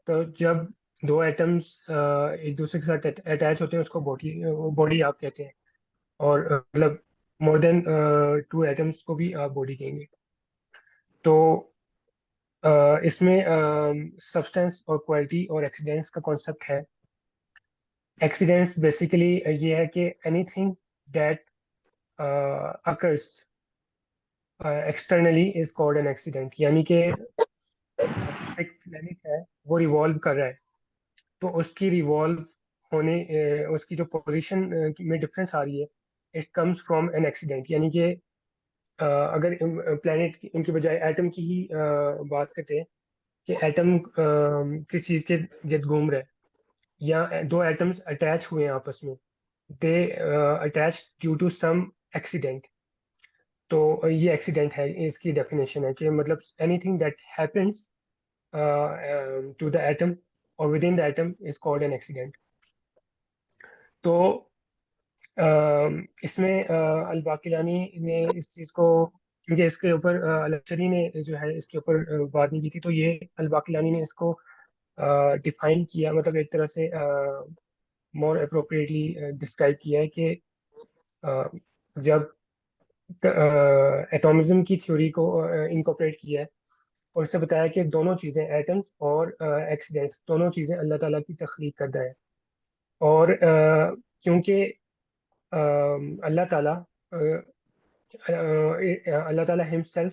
تو جب 2 ایٹمس ایک دوسرے کے ساتھ اٹیچ ہوتے ہیں اس کو باڈی آپ کہتے ہیں. اور مطلب مور دین 2 ایٹمس کو بھی آپ باڈی کہیں گے. تو اس میں سبسٹینس اور کوالٹی اور ایکسیڈنٹس کا کانسیپٹ ہے. ایکسیڈنٹس بیسیکلی یہ ہے کہ any thing that occurs externally is called an accident. یعنی کہ ایک پلینٹ ہے وہ ریوالو کر رہا ہے تو اس کی ریوالو ہونے اس کی جو پوزیشن میں ڈفرینس آ رہی ہے it comes from an accident. یعنی کہ اگر پلینٹ ان کی بجائے ایٹم کی ہی بات کرتے ہیں کہ ایٹم کس چیز کے گرد گھوم رہا ہے یا 2 ایٹمز اٹیچ ہوئے ہیں آپس میں، they attach due to some accident. تو یہ ایکسیڈنٹ ہے، اس کی ڈیفینیشن ہے کہ مطلب any thing that happens to the atom اور within the atom is called an accident. تو اس میں الباقلانی نے اس چیز کو، کیونکہ اس کے اوپر الاشری نے جو ہے اس کے اوپر بات نہیں کی تھی، تو یہ الباقلانی نے اس کو ڈیفائن کیا، مطلب ایک طرح سے مور اپروپریٹلی ڈسکرائب کیا ہے کہ جب ایٹامزم کی تھیوری کو انکوپریٹ کیا ہے اور اس سے بتایا کہ دونوں چیزیں، ایٹمز اور ایکسیڈنٹس، دونوں چیزیں اللہ تعالیٰ کی تخلیق کردہ ہے. اور کیونکہ اللہ تعالیٰ himself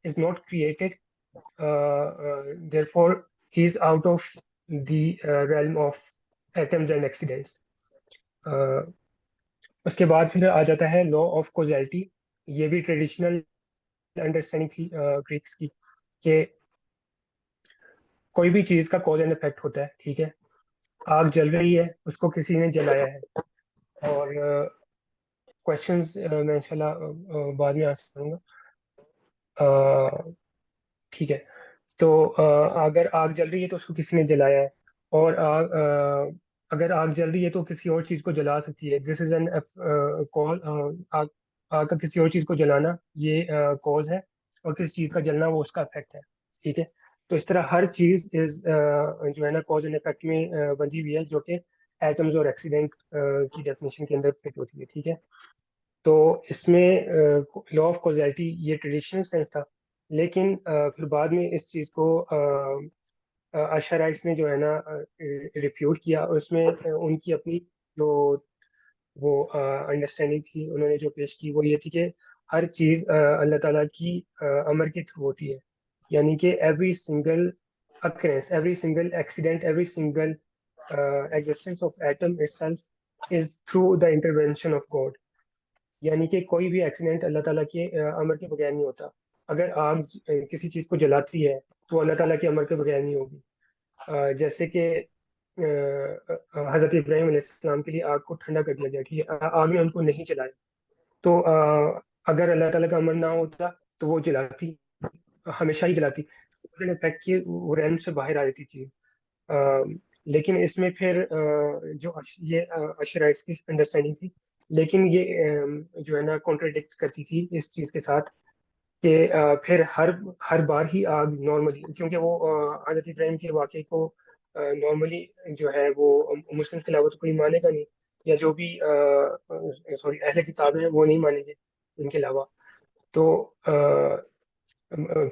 is not created, therefore he is out of the realm of atoms and accidents. اس کے بعد پھر آ جاتا ہے لا آف کوزیلٹی. یہ بھی ٹریڈیشنل انڈرسٹینڈنگ تھی گریکس کی کہ کوئی بھی چیز کا کوز اینڈ افیکٹ ہوتا ہے. ٹھیک ہے، آگ جل رہی ہے، اس کو کسی نے جلایا ہے، اور کوشچنز میں انشاءاللہ بعد میں آنسر کروں گا. ٹھیک ہے، تو اگر آگ جل رہی ہے تو اس کو کسی نے جلایا ہے، اور اگر آگ جل رہی ہے تو کسی اور چیز کو جلا سکتی ہے. دس از این کال. آگ کا کسی اور چیز کو جلانا یہ کوز ہے، اور کسی چیز کا جلنا وہ اس کا افیکٹ ہے. ٹھیک ہے، تو اس طرح ہر چیز از جو ہے نا کوز اینڈ افیکٹ میں بندھی ہوئی ہے، جو کہ ایٹمز اور ایکسیڈنٹ کی ڈیفینیشن کے اندر فٹ ہوتی ہے. ٹھیک ہے، تو اس میں لا آف کوزیلٹی یہ ٹریڈیشنل سینس تھا، لیکن پھر بعد میں اس چیز کو اشرائٹس نے جو ہے نا ریفیوٹ کیا، اور اس میں ان کی اپنی جو وہ انڈرسٹینڈنگ تھی انہوں نے جو پیش کی وہ یہ تھی کہ ہر چیز اللہ تعالیٰ کی امر کے تھرو ہوتی ہے. یعنی کہ every single occurrence, every single accident, every single existence of atom itself is through the intervention of God. یعنی کہ کوئی بھی ایکسیڈنٹ اللہ تعالیٰ کے امر کے بغیر نہیں ہوتا. اگر آگ کسی چیز کو جلاتی ہے تو اللہ تعالیٰ کے امر کے بغیر نہیں ہوگی. جیسے کہ حضرت ابراہیم علیہ السلام کے لیے آگ کو ٹھنڈا کر دیا گیا کہ آگ نے ان کو نہیں جلایا، تو اگر اللہ تعالیٰ کا امر نہ ہوتا تو وہ جلاتی، ہمیشہ ہی جلاتی، افیکٹ کی وہ رین سے باہر آ جاتی چیز. لیکن اس میں پھر جو یہ اشرائٹس کی انڈرسٹینڈنگ تھی، لیکن یہ جو ہے نا کانٹراڈکٹ کرتی تھی اس چیز کے ساتھ کہ پھر ہر بار ہی آگ نارملی، کیونکہ وہ حضرت ابراہیم کے واقعے کو نارملی جو ہے وہ مسلم کے علاوہ تو کوئی مانے گا نہیں، یا جو بھی سوری اہل کتاب ہیں وہ نہیں مانیں گے ان کے علاوہ. تو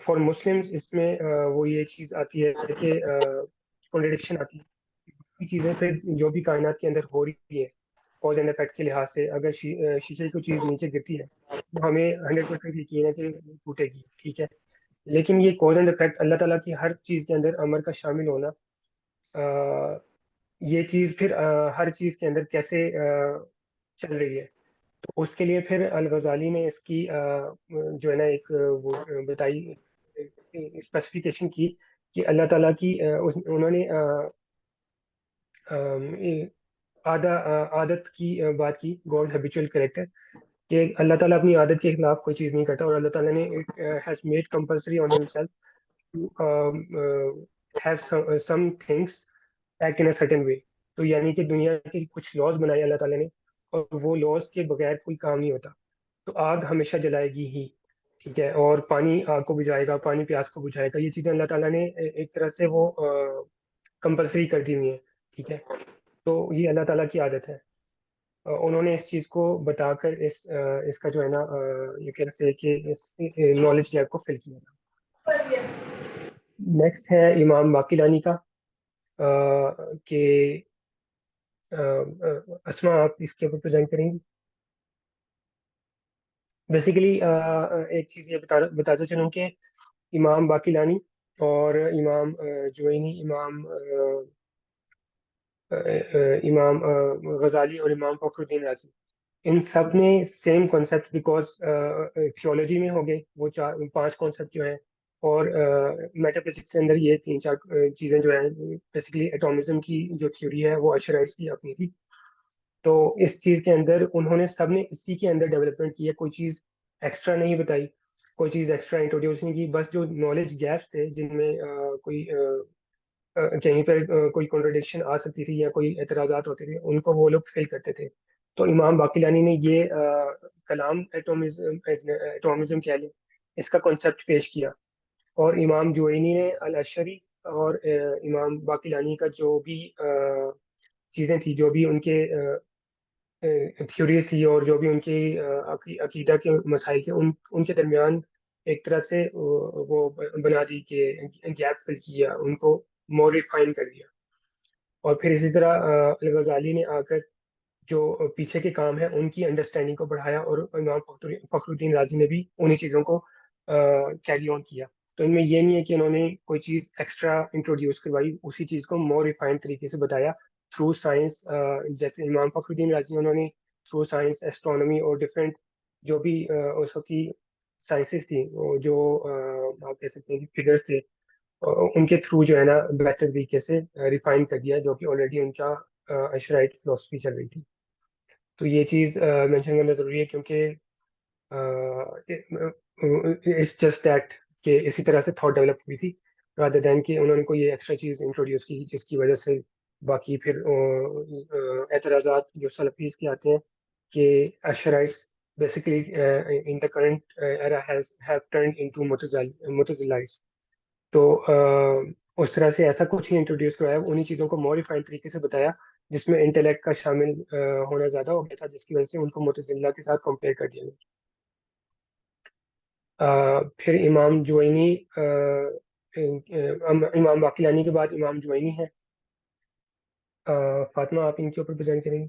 فار مسلمز اس میں وہ یہ چیز آتی ہے کہ کانٹرڈکشن آتی ہے. چیزیں پھر جو بھی کائنات کے اندر ہو رہی ہے کاز اینڈ افیکٹ کے لحاظ سے، اگر شیشے کی چیز نیچے گرتی ہے تو ہمیں 100% یقین ہے کہ ٹوٹے گی. ٹھیک ہے، لیکن یہ کاز اینڈ افیکٹ اللہ تعالیٰ کی ہر چیز کے اندر امر کا شامل ہونا، یہ چیز پھر ہر چیز کے اندر کیسے چل رہی ہے. تو اس کے لیے پھر الغزالی نے اس کی جو ہے نا ایک وہ بتائی اسپیسیفیکیشن کی کہ اللہ تعالیٰ کی انہوں نے عادت کی بات کی، گاڈز ہیبیچول کریکٹر، کہ اللہ تعالیٰ اپنی عادت کے خلاف کوئی چیز نہیں کرتا، اور اللہ تعالیٰ نے has made compulsory on himself have some things act in a certain way. تو یعنی کہ دنیا کے کچھ لاز بنائے اللہ تعالیٰ نے، اور وہ لاز کے بغیر کوئی کام نہیں ہوتا. تو آگ ہمیشہ جلائے گی ہی، ٹھیک ہے، اور پانی آگ کو بجھائے گا، پانی پیاس کو بجھائے گا. یہ چیزیں اللہ تعالیٰ نے ایک طرح سے وہ کمپلسری کر دی ہوئی ہیں، ٹھیک ہے. تو یہ اللہ تعالیٰ کی عادت ہے. انہوں نے اس چیز کو بتا کر اس کا جو ہے نا یہ کہہ سے کہ اس نالج گیپ کو فل کیا. نیکسٹ ہے امام باقلانی کا کہ اسما آپ اس کے اوپر پریزنٹ کریں گی. بیسیکلی ایک چیز یہ بتاتا چلوں کہ امام باقلانی اور امام جوینی، امام غزالی اور امام فخر الدین رازی، ان سب نے سیم کانسیپٹ، بیکاز تھیولوجی میں ہو گئے وہ 5 کانسیپٹ جو ہیں، اور میٹا فزکس کے اندر یہ 3-4 چیزیں جو ہیں. بیسیکلی ایٹامزم کی جو تھیوری ہے وہ اشرائٹس کی اپنی تھی. تو اس چیز کے اندر انہوں نے سب نے اسی کے اندر ڈیولپمنٹ کی ہے، کوئی چیز ایکسٹرا نہیں بتائی، کوئی چیز ایکسٹرا انٹروڈیوس نہیں کی. بس جو نالج گیپس تھے جن میں کوئی کہیں پر کوئی کانٹرڈکشن آ سکتی تھی یا کوئی اعتراضات ہوتے تھے، ان کو وہ لوگ فل کرتے تھے. تو امام باقلانی نے یہ کلام ایٹامزم کہہ لیں، اس کا کانسیپٹ پیش کیا. اور امام جوینی نے الاشری اور امام باقلانی کا جو بھی چیزیں تھی، جو بھی ان کے تھیوریز تھی، اور جو بھی ان کی عقیدہ کے مسائل تھے، ان کے درمیان ایک طرح سے وہ بنا دی کہ گیپ فل کیا، ان کو مور ریفائن کر دیا. اور پھر اسی طرح الغزالی نے آ کر جو پیچھے کے کام ہیں ان کی انڈرسٹینڈنگ کو بڑھایا، اور امام فخر الدین رازی نے بھی انہی چیزوں کو کیری آن کیا. تو ان میں یہ نہیں ہے کہ انہوں نے کوئی چیز ایکسٹرا انٹروڈیوس کروائی، اسی چیز کو مور ریفائنڈ طریقے سے بتایا تھرو سائنس. جیسے امام فخر الدین رازی انہوں نے تھرو سائنس، ایسٹرونومی اور ڈفرینٹ جو بھی اس وقت کی سائنسز تھیں، جو آپ کہہ سکتے ہیں کہ فگرس تھے، ان کے تھرو جو ہے نا بہتر طریقے سے ریفائن کر دیا، جو کہ آلریڈی ان کا اشرائٹ فلسفی چل رہی تھی. تو یہ چیز مینشن کرنا ضروری ہے، کیونکہ اٹس جسٹ دیٹ کہ اسی طرح سے تھاٹ ڈیولپ ہوئی تھی، رادر دین کہ انہوں نے کوئی ایکسٹرا چیز انٹروڈیوس کی جس کی وجہ سے باقی پھر اعتراضات جو سلفیز کے آتے ہیں کہ Asharites basically in the current era have turned into Mutazilites. تو اس طرح سے ایسا کچھ ہی انٹروڈیوس کرایا، انہی چیزوں کو موڈیفائڈ طریقے سے بتایا جس میں انٹلیکٹ کا شامل ہونا زیادہ ہو گیا تھا، جس کی وجہ سے ان کو معتزلہ کے ساتھ کمپیئر کر دیا گیا. پھر امام جوینی، امام باقلانی کے بعد امام جوینی ہے. فاطمہ آپ ان کے اوپر پریزنٹ کریں گے.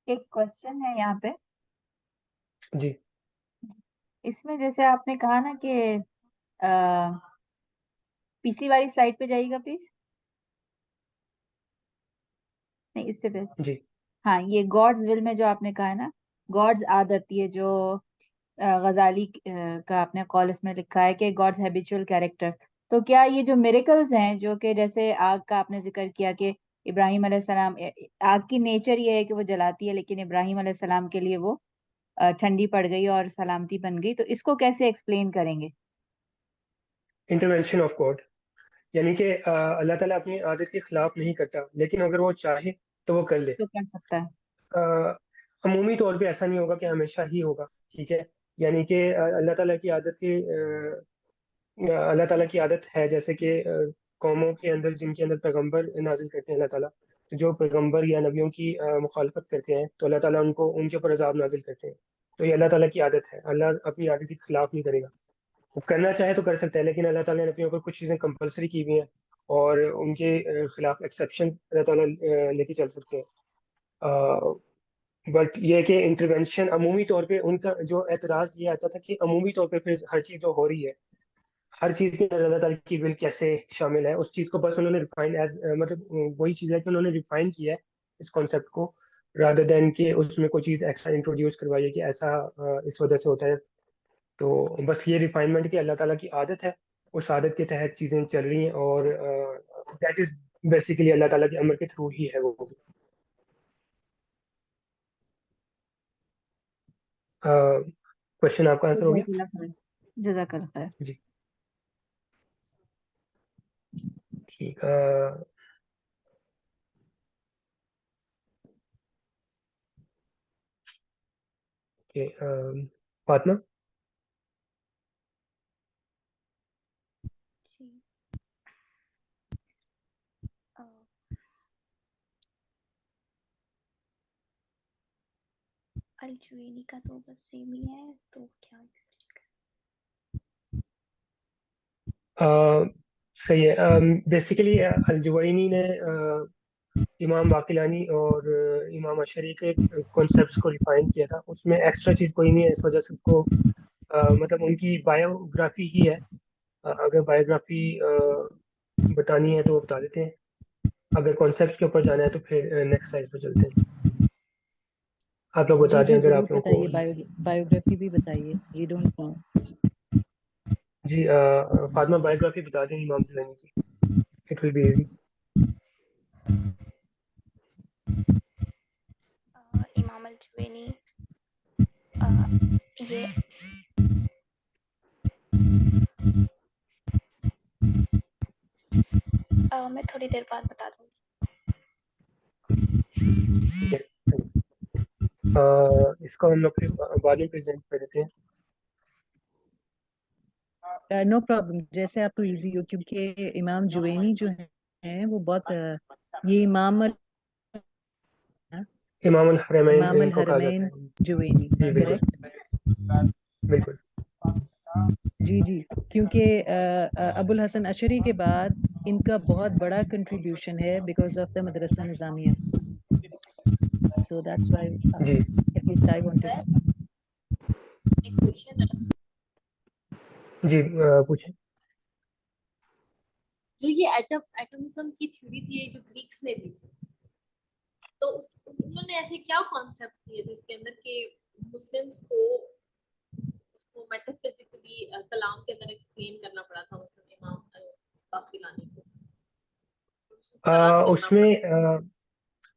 ایک کوشچن ہے یہاں پہ، جی اس میں جیسے آپ نے کہا نا کہ پچھلی والی سلائڈ پہ جائیے گا پلیز. نہیں، اس سے پہلے جی ہاں، یہ گاڈز ول میں جو آپ نے کہا ہے نا، گاڈز عادت، یہ جو غزالی کا آپ نے قول اس میں لکھا ہے کہ گاڈز ہیبیچول کیریکٹر، تو کیا یہ جو میریکلز ہیں جو کہ جیسے آگ کا آپ نے ذکر کیا کہ ابراہیم علیہ السلام، آگ کی نیچر یہ ہے کہ وہ جلاتی ہے، لیکن ابراہیم علیہ السلام کے لیے وہ ٹھنڈی پڑ گئی اور سلامتی بن گئی، تو اس کو کیسے ایکسپلین کریں گے؟ انٹرونشن آف گاڈ، یعنی کہ اللہ تعالیٰ اپنی عادت کے خلاف نہیں کرتا، لیکن اگر وہ چاہے تو وہ کر لے. تو کر سکتا ہے. عمومی طور پہ ایسا نہیں ہوگا کہ ہمیشہ ہی ہوگا، ٹھیک ہے. یعنی کہ اللہ تعالیٰ کی عادت کے اللہ تعالیٰ کی عادت ہے، جیسے کہ قوموں کے اندر جن کے اندر پیغمبر نازل کرتے ہیں اللہ تعالیٰ، جو پیغمبر یا نبیوں کی مخالفت کرتے ہیں تو اللہ تعالیٰ ان کے اوپر عذاب نازل کرتے ہیں. تو یہ اللہ تعالیٰ کی عادت ہے، اللہ اپنی عادت کے خلاف نہیں کرے گا. وہ کرنا چاہے تو کر سکتا ہے، لیکن اللہ تعالیٰ نے اپنے اوپر کچھ چیزیں کمپلسری کی ہوئی ہیں، اور ان کے خلاف ایکسیپشن اللہ تعالیٰ لے کے چل سکتے ہیں. بٹ یہ کہ انٹرونشن عمومی طور پہ ان کا جو اعتراض یہ آتا تھا کہ عمومی طور پہ پھر ہر چیز جو ہو رہی ہے، ہر چیز کے اندر اللہ تعالیٰ کی ول کیسے شامل ہے، اس چیز کو بس انہوں نے ریفائن ایز مطلب وہی چیز ہے کہ انہوں نے ریفائن کیا ہے اس کانسیپٹ کو رادر دین کہ اس میں کوئی چیز ایکسٹرا انٹروڈیوس کروائیے کہ ایسا اس وجہ سے ہوتا ہے. تو بس یہ ریفائنمنٹ کی اللہ تعالیٰ کی عادت ہے, اس عادت کے تحت چیزیں چل رہی ہیں, اور دیٹ از بیسیکلی اللہ تعالیٰ کے امر کے تھرو ہی ہے وہ. کوشچن آپ کا آنسر ہو گیا؟ جزاک اللہ خیر. جی ٹھیک. فاطمہ. جی الجوینی کا تو بس سیم ہی ہے, تو کیا صحیح ہے. بیسیکلی الجوینی نے امام باقلانی اور امام اشعری کے کانسیپٹس کو ریفائن کیا تھا. اس میں ایکسٹرا چیز کوئی نہیں ہے, اس وجہ سے اس کو مطلب ان کی بایوگرافی ہی ہے. اگر بایوگرافی بتانی ہے تو وہ بتا دیتے ہیں, اگر کانسیپٹس کے اوپر جانا ہے تو پھر نیکسٹ سلائڈ پہ چلتے ہیں. آپ لوگ بتا جی دیں جی اگر ضرور آپ لوگوں کو. بتائیے, بایوگرافی بھی بتائیے, وی ڈونٹ نو. جی فاطمہ بایوگرافی بتا دیں امام جوینی کی, اٹ ول بی ایزی. امام الجوینی یہ میں تھوڑی دیر بعد بتا دوں گی. ٹھیک ہے, اس کو ہم لوگ پھر بعد میں پریزنٹ کر دیتے ہیں. نو پرابلم, جیسے آپ کو ایزی ہو, کیونکہ امام جوینی جو ہیں وہ بہت یہ امام الحرمین ان کو کہا الحرمین جاتا ہے. جوینی, جی بالکل کریکٹ. بالکل. جی جی, کیونکہ ابو الحسن اشعری کے بعد ان کا بہت بڑا کنٹریبیوشن ہے because of the Madrasa Nizamiya. So that's why جی ایٹ لیسٹ آئی وانٹڈ. ایک کوشچن ہے, جی پوچھیں. جو یہ ایٹمزم کی تھیوری تھی جو گریکس نے دی, تو انہوں نے ایسے کیا کانسیپٹ دیے تھے اس کے اندر کہ مسلمس کو اس کو میٹافزیکلی کلام کے اندر ایکسپلین کرنا پڑا تھا مثلا امام باقلانی کو, اس میں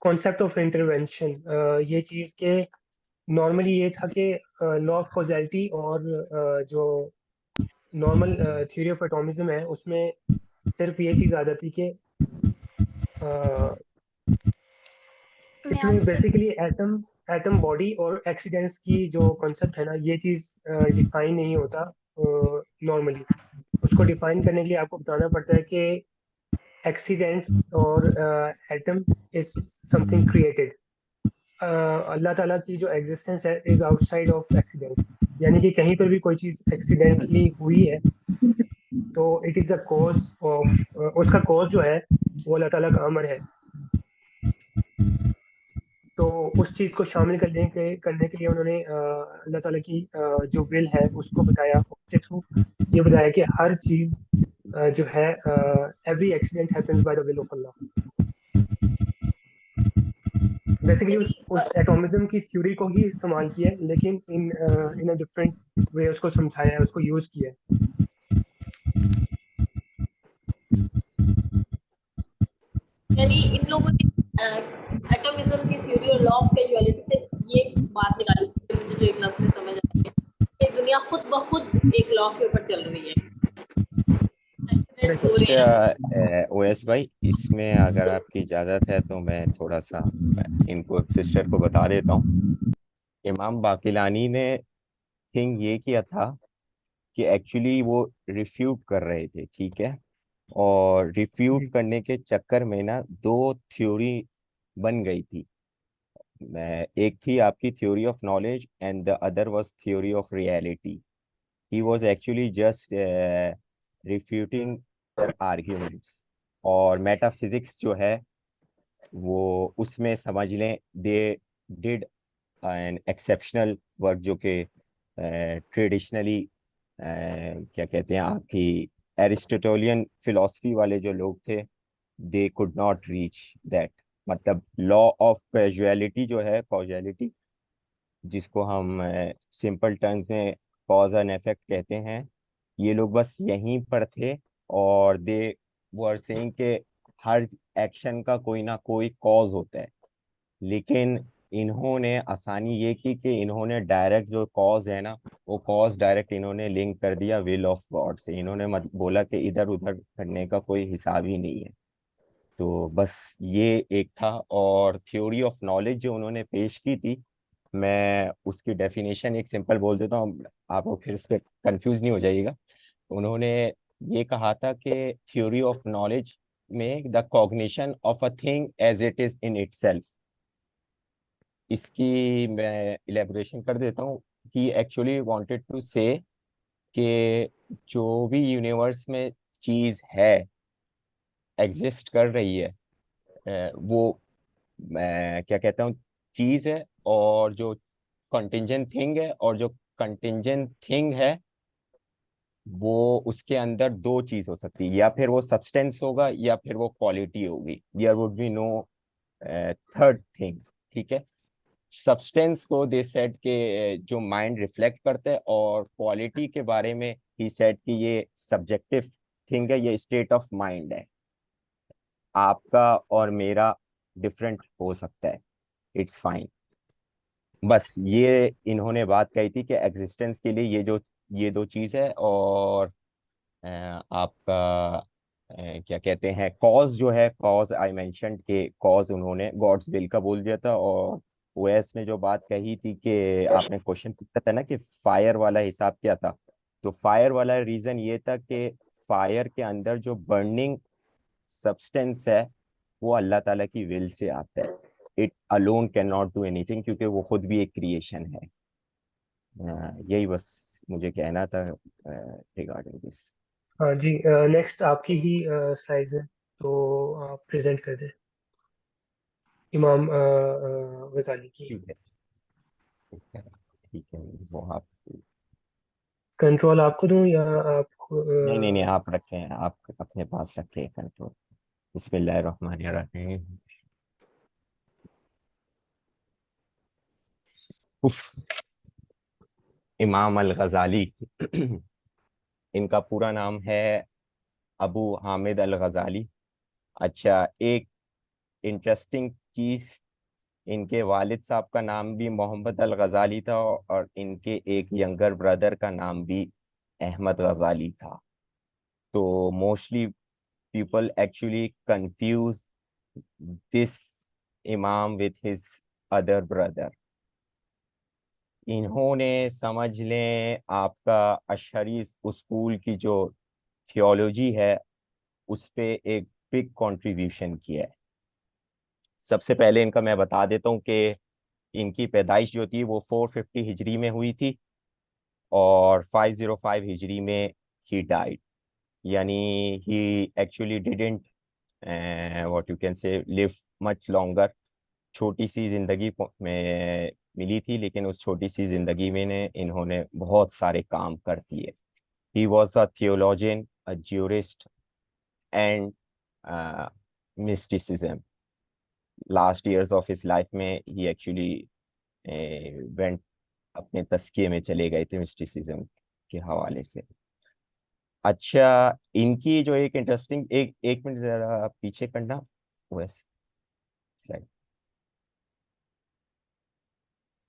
کانسیپٹ آف انٹروینشن, یہ چیز کہ نارملی یہ تھا کہ لا آف کوزیلٹی اور جو نارمل تھیوری آف ایٹامزم ہے اس میں صرف یہ چیز آ جاتی کہ اس میں بیسیکلی ایٹم باڈی اور ایکسیڈنٹس کی جو کانسیپٹ ہے نا, یہ چیز ڈیفائن نہیں ہوتا نارملی. اس کو ڈیفائن کرنے کے لیے آپ کو بتانا پڑتا ہے کہ ایکسیڈنٹس اور atom is some thing created. اللہ تعالیٰ کی جو ایگزسٹنس ہے is out side of accidents, یعنی کہ کہیں پر بھی کوئی چیز ایکسیڈنٹلی ہوئی ہے تو it is a cause of, اس کا کوز جو ہے وہ اللہ تعالیٰ کا امر ہے. تو اس چیز کو شامل کرنے کے لیے انہوں نے اللہ تعالیٰ کی جو ول ہے اس کو بتایا, اس کے تھرو یہ بتایا کہ ہر چیز جو ہے every accident happens by the will of Allah. Basically اس ایٹامزم کی تھیوری کو ہی استعمال کیا ہے, لیکن ان اے ڈفرینٹ وے اس کو سمجھایا ہے, اس کو یوز کیا ہے. یعنی ان لوگوں نے ایٹمزم کی تھیوری اور لا آف کیجوالٹی سے یہ بات نکالی تھی مجھے جو ایک لفظ میں سمجھ آئی ہے کہ دنیا خود بخود ایک لا کے اوپر چل رہی ہے. اویس بھائی, اس میں اگر آپ کی اجازت ہے تو میں تھوڑا سا ان کو سسٹر کو بتا دیتا ہوں. امام باقلانی نے تھنگ یہ کیا تھا کہ ایکچولی وہ ریفیوٹ کر رہے تھے, ٹھیک ہے, اور ریفیوٹ کرنے کے چکر میں نا دو تھیوری بن گئی تھی. ایک تھی آپ کی theory of knowledge and the other was theory of reality. He was actually just refuting arguments, اور میٹا فزکس جو ہے وہ اس میں سمجھ لیں they did an exceptional work, جو کہ ٹریڈیشنلی کیا کہتے ہیں آپ کی ایرسٹوٹولین فلاسفی والے جو لوگ تھے, دے could not reach that مطلب لا آف کیجویلٹی جو ہے، کاجویلٹی جس کو ہم سمپل ٹرمز میں کاز اینڈ افیکٹ کہتے ہیں، یہ لوگ بس یہیں پر تھے اور دے ور سیئنگ کہ ہر ایکشن کا کوئی نہ کوئی کاز ہوتا ہے، لیکن انہوں نے آسانی یہ کی کہ انہوں نے ڈائریکٹ جو کاز ہے نا، وہ کاز ڈائریکٹ انہوں نے لنک کر دیا ول آف گاڈ سے. انہوں نے بولا کہ ادھر ادھر کرنے کا کوئی حساب ہی نہیں ہے. تو بس یہ ایک تھا. اور تھیوری آف نالج جو انہوں نے پیش کی تھی، میں اس کی ڈیفینیشن ایک سمپل بول دیتا ہوں، آپ کو پھر اس پہ کنفیوز نہیں ہو جائے گا. انہوں نے یہ کہا تھا کہ تھیوری آف نالج میں the cognition of a thing as it is in itself. اس کی میں الیبوریشن کر دیتا ہوں. ہی ایکچولی وانٹیڈ ٹو سے کہ جو بھی یونیورس میں چیز ہے، ایگزسٹ کر رہی ہے، وہ میں کیا کہتا ہوں، چیز ہے، اور جو کنٹینجنٹ تھنگ ہے، اور جو کنٹینجنٹ تھنگ ہے وہ اس کے اندر دو چیز ہو سکتی ہے، یا پھر وہ سبسٹینس ہوگا یا پھر وہ کوالٹی ہوگی. There would be no third thing. ٹھیک ہے. سبسٹینس کو دے سیٹ کہ جو مائنڈ ریفلیکٹ کرتا ہے، اور کوالٹی کے بارے میں ہی سیٹ کہ یہ سبجیکٹو تھنگ ہے، یہ اسٹیٹ آف مائنڈ ہے. آپ کا اور میرا ڈفرینٹ ہو سکتا ہے، اٹس فائن. بس یہ انہوں نے بات کہی تھی کہ ایگزسٹنس کے لیے یہ دو چیز ہے. اور آپ کا کیا کہتے ہیں، کاز جو ہے، کاز آئی مینشنڈ کہ کاز انہوں نے گاڈز ول کا بول دیا تھا. اور اویس نے جو بات کہی تھی کہ آپ نے کوشچن پوچھا تھا نا کہ فائر والا حساب کیا تھا، تو فائر والا ریزن یہ تھا کہ فائر کے اندر جو برننگ سبسٹینس ہے وہ اللہ تعالیٰ کی ول سے آتا ہے. It alone cannot do anything، کیونکہ وہ خود بھی ایک کریشن ہے. یہی بس مجھے کہنا تھا ریگارڈنگ دس. ہاں جی، نیکسٹ آپ کی ہی سلائڈز ہیں، تو آپ پریزنٹ کر دیں امام غزالی کی. ٹھیک ہے، ٹھیک ہے، ٹھیک ہے. وہ آپ کنٹرول آپ کو دوں یا آپ نہیں، آپ رکھیں، آپ اپنے پاس رکھیں کنٹرول. بسم اللہ الرحمن الرحیم. امام الغزالی ان کا پورا نام ہے ابو حامد الغزالی. اچھا، ایک انٹرسٹنگ چیز، ان کے والد صاحب کا نام بھی محمد الغزالی تھا، اور ان کے ایک ینگر بردر کا نام بھی احمد غزالی تھا. تو mostly people actually confuse this امام وتھ ہز ادر بردر. انہوں نے سمجھ لیں آپ کا اشعری اسکول کی جو تھیولوجی ہے اس پہ ایک بگ کنٹریبیوشن کیا ہے. سب سے پہلے ان کا میں بتا دیتا ہوں کہ ان کی پیدائش جو تھی وہ 450 ہجری میں ہوئی تھی، اور 505 ہجری میں ہی ڈائڈ. یعنی he actually didn't what you can say live much longer. چھوٹی سی زندگی میں ملی تھی، لیکن اس چھوٹی سی زندگی میں انہوں نے بہت سارے کام کر دیے. He was a theologian, a jurist and mysticism. Last years of his life میں ہی ایکچولی وینٹ اپنے تزکیے میں چلے گئے تھے مسٹیسزم کے حوالے سے. اچھا، ان کی جو ایک انٹرسٹنگ ایک منٹ ذرا پیچھے کرنا ویسے سلائڈ.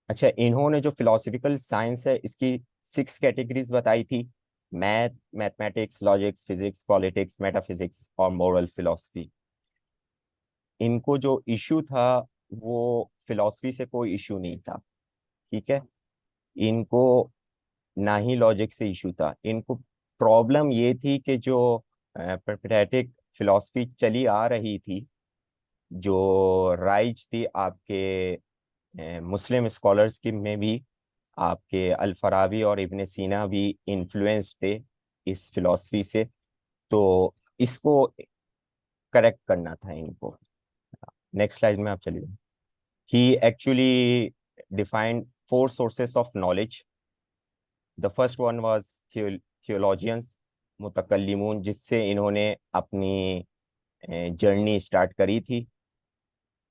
اچھا، انہوں نے جو فلاسفیکل سائنس ہے اس کی 6 کیٹیگریز بتائی تھی: math, mathematics, logics, physics, politics, meta physics اور مورل فلاسفی. ان کو جو ایشو تھا وہ فلاسفی سے کوئی ایشو نہیں تھا. ٹھیک ہے. ان کو نہ ہی لاجک سے ایشو تھا. ان کو پرابلم یہ تھی کہ جو پیریپیٹیک فلاسفی چلی آ رہی تھی، جو رائج تھی آپ کے مسلم اسکالرس کی میں بھی، آپ کے الفارابی اور ابن سینا بھی انفلوئنس تھے اس فلاسفی سے، تو اس کو کریکٹ کرنا تھا ان کو. نیکسٹ سلائڈ میں آپ چلیے. He actually defined 4 sources of knowledge. The first one was theologians, متکلمون، جس سے انہوں نے اپنی جرنی اسٹارٹ کری تھی.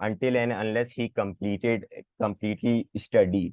until and unless he completely studied.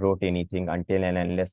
wrote anything until and unless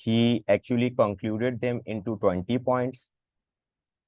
he actually concluded them into 20 points,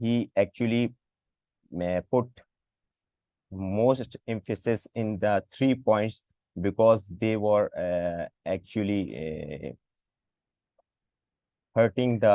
he actually put most emphasis in the 3 points because they were actually hurting the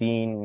3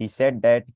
He said that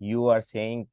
you are saying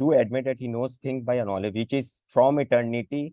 do admit that he knows things by a knowledge which is from eternity,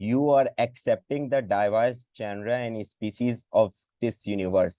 You are accepting the diverse genre and species of this universe.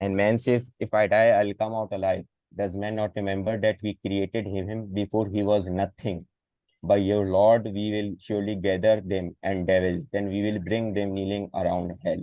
And man says, if I die, I'll come out alive. Does man not remember that we created him before he was nothing? By your Lord, we will surely gather them and devils. Then we will bring them kneeling around hell.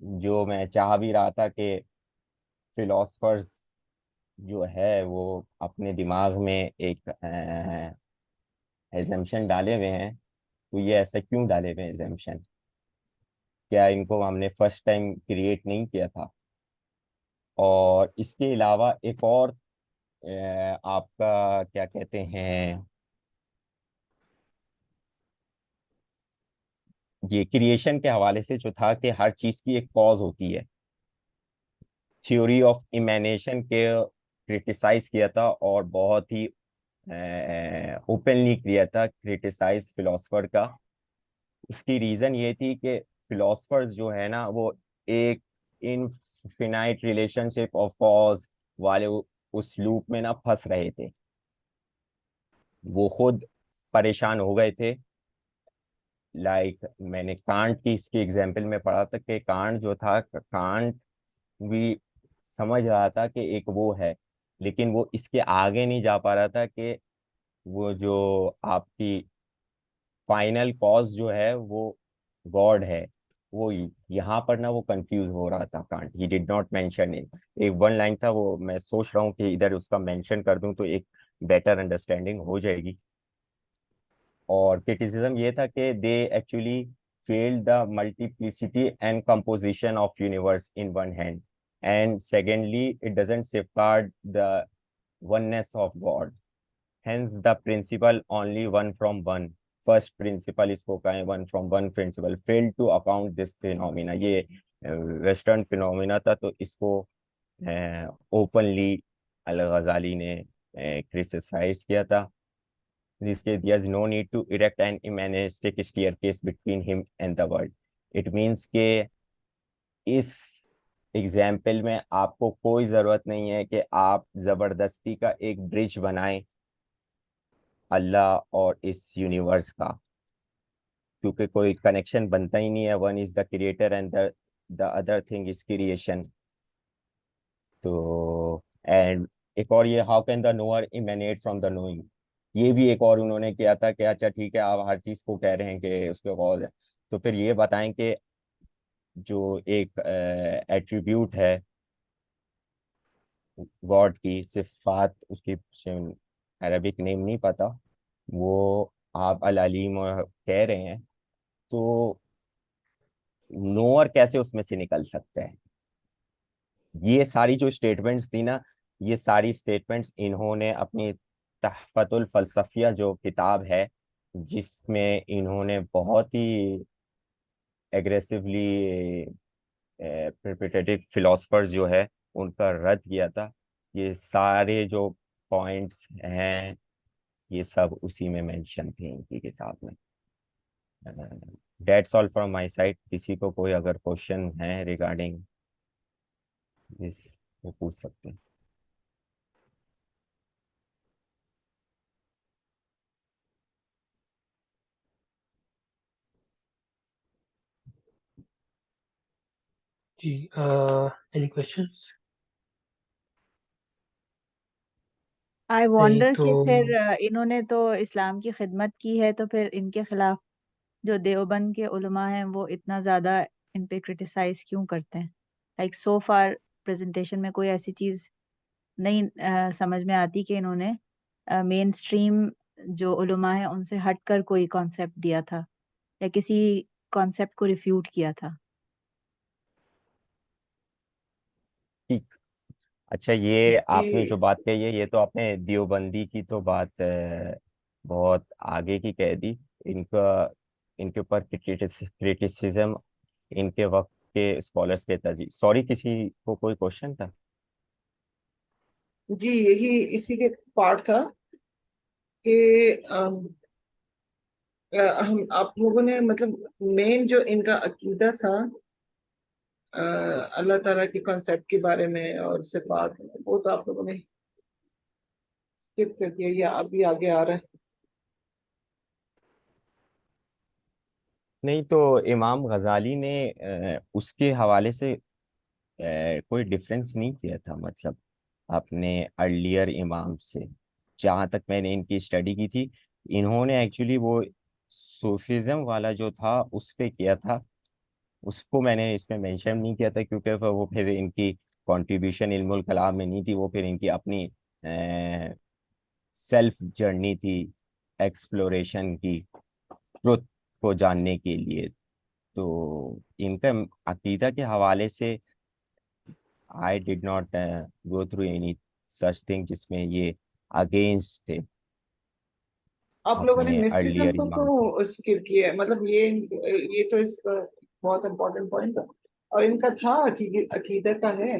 جو میں چاہ بھی رہا تھا کہ philosophers جو ہے وہ اپنے دماغ میں ایک ایزمپشن ڈالے ہوئے ہیں، تو یہ ایسا کیوں ڈالے ہوئے ہیں ایزمپشن؟ کیا ان کو ہم نے فرسٹ ٹائم کریٹ نہیں کیا تھا؟ اور اس کے علاوہ ایک اور آپ کا کیا کہتے ہیں، یہ کریشن کے حوالے سے جو تھا کہ ہر چیز کی ایک کاز ہوتی ہے، تھیوری آف ایمینیشن کے کرٹیسائز کیا تھا اور بہت ہی اوپنلی کیا تھا کرٹیسائز فلاسفر کا. اس کی ریزن یہ تھی کہ فلاسفرز جو ہے نا وہ ایک infinite relation ship of cause والے اس لوپ میں نا پھنس رہے تھے، وہ خود پریشان ہو گئے تھے. لائک میں نے کانٹ کی اس کی ایگزامپل میں پڑھا تھا کہ کانٹ جو تھا، کانٹ بھی سمجھ رہا تھا کہ ایک وہ ہے، لیکن وہ اس کے آگے نہیں جا پا رہا تھا کہ وہ جو آپ کی فائنل کاز جو ہے وہ گاڈ ہے. وہ یہاں پر نا وہ کنفیوز ہو رہا تھا can't. He did not mention it. ایک ون لائن تھا، وہ میں سوچ رہا ہوں کہ ادھر اس کا مینشن کر دوں تو ایک بیٹر انڈرسٹینڈنگ ہو جائے گی. اور کرٹیسزم یہ تھا کہ they actually failed the multiplicity and composition of universe in one hand, and secondly it doesn't safeguard the oneness of God, hence the principle only one from one, first principle اس کو کہیں one from one principle, failed to account this phenomena. یہ western phenomena تھا، تو اس کو openly الغزالی نے criticise کیا تھا. This case, there is no need to erect an immanistic staircase between him and the world. It means کہ اس example میں آپ کو کوئی ضرورت نہیں ہے کہ آپ زبردستی کا ایک برج بنائیں اللہ اور اس یونیورس کا، کیونکہ کوئی کنیکشن بنتا ہی نہیں ہے. One is the creator and the other thing is creation. تو اینڈ ایک اور یہ how can the knower emanate from the knowing, یہ بھی ایک اور انہوں نے کیا تھا کہ اچھا ٹھیک ہے آپ ہر چیز کو کہہ رہے ہیں کہ اس کے کاز ہے، تو پھر یہ بتائیں کہ جو ایک ایٹریبیوٹ ہے گاڈ کی، صفات اس کی عربک نیم نہیں پتا، وہ آپ العلیم کہہ رہے ہیں، تو نوئر کیسے اس میں سے نکل سکتا ہے؟ یہ ساری جو اسٹیٹمنٹس تھی نا، یہ ساری اسٹیٹمنٹس انہوں نے اپنی تحفۃ الفلسفیہ جو کتاب ہے، جس میں انہوں نے بہت ہی ایگریسولی پرپیٹیٹو فلاسفرز جو ہے ان کا رد کیا تھا. یہ سارے جو پوائنٹس ہیں یہ سب اسی میں مینشن تھے ان کی کتاب میں. That's all from my side. کسی کو کوئی اگر کوشچن ہے ریگارڈنگ اس وہ پوچھ سکتے ہیں. جی any questions؟ آئی نہیں وانڈر تو کہ پھر انہوں نے تو اسلام کی خدمت کی ہے، تو پھر ان کے خلاف جو دیوبند کے علماء ہیں وہ اتنا زیادہ ان پہ کرٹیسائز کیوں کرتے ہیں؟ لائک سو فار پریزنٹیشن میں کوئی ایسی چیز نہیں سمجھ میں آتی کہ انہوں نے مین اسٹریم جو علماء ہیں ان سے ہٹ کر کوئی کانسیپٹ دیا تھا یا کسی کانسیپٹ کو ریفیوٹ کیا تھا. ٹھیک. اچھا یہ آپ نے جو بات کہی ہے یہ تو آپ نے دیوبندی کی تو بات بہت آگے کی کہہ دی. ان کے اوپر کرٹیسزم ان کے وقت کے اسکالرس کے ترجیح. سوری کسی کو کوئی کوشچن تھا؟ جی یہی اسی کے پارٹ تھا کہ ہم آپ لوگوں نے مطلب مین جو ان کا عقیدہ تھا اللہ تعالیٰ کے کانسیپٹ کے بارے میں اور صفات، وہ تو آپ لوگوں نے اسکپ کر دیا یا ابھی آگے آ رہا ہے؟ نہیں، تو امام غزالی نے اس کے حوالے سے کوئی ڈفرینس نہیں کیا تھا، مطلب اپنے ارلیئر امام سے. جہاں تک میں نے ان کی اسٹڈی کی تھی، انہوں نے ایکچولی وہ صوفیزم والا جو تھا اس پہ کیا تھا. اس کو میں نے اس میں مینشن نہیں کیا تھا کیونکہ وہ پھر ان کی کنٹریبیوشن علم الکلام میں نہیں تھی، وہ پھر ان کی اپنی سیلف جرنی تھی ایکسپلوریشن کی، ٹروتھ کو جاننے کے لیے. تو ان کا عقیدہ کے حوالے سے I did not go through any such thing جس میں یہ اگینسٹ تھے آپ لوگوں نے اپنے مسٹزم ارلیئر کو امام سے. کیوں اسکپ کیا ہے؟ مطلب یہ تو اس کا بہت امپورٹنٹ پوائنٹ تھا، اور ان کا تھا عقیدہ کا ہے.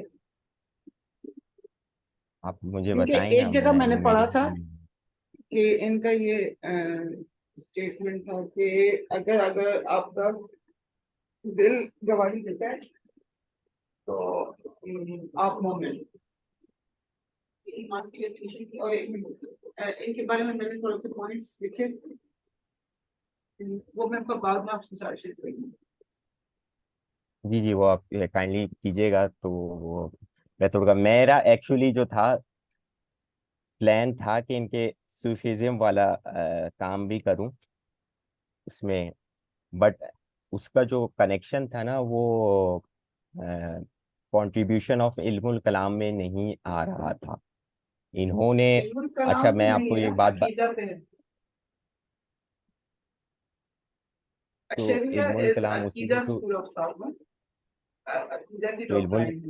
آپ مجھے کیونکہ بتائیں نا، ایک جگہ میں نے پڑھا تھا میرے کہ ان کا یہ اسٹیٹمنٹ تھا کہ اگر آپ کا دل گواہی دیتا ہے تو آپ مومن. ایمان کی definition کی، اور ایک منٹ ان کے بارے میں نے تھوڑے سے پوائنٹس لکھے، وہ میں آپ کو بعد میں آپ سے شیئر کروں گی. جی وہ آپ کائنڈلی کیجیے گا. تو وہ میں تھوڑا میرا ایکچولی جو تھا پلان تھا کہ ان کے صوفیزم والا کام بھی کروں اس میں، بٹ اس کا جو کنیکشن تھا نا وہ کنٹریبیوشن آف علم الکلام میں نہیں آ رہا تھا. انہوں نے علم اچھا الکلام پہ میں آپ کو نہیں ایک ہے، بات عقیدہ پہ ہے. تو شریعہ علم از الکلام اسی عقیدہ کو تو اسکول آف تھاٹ، عقیدہ کی علم ڈاکٹرائن.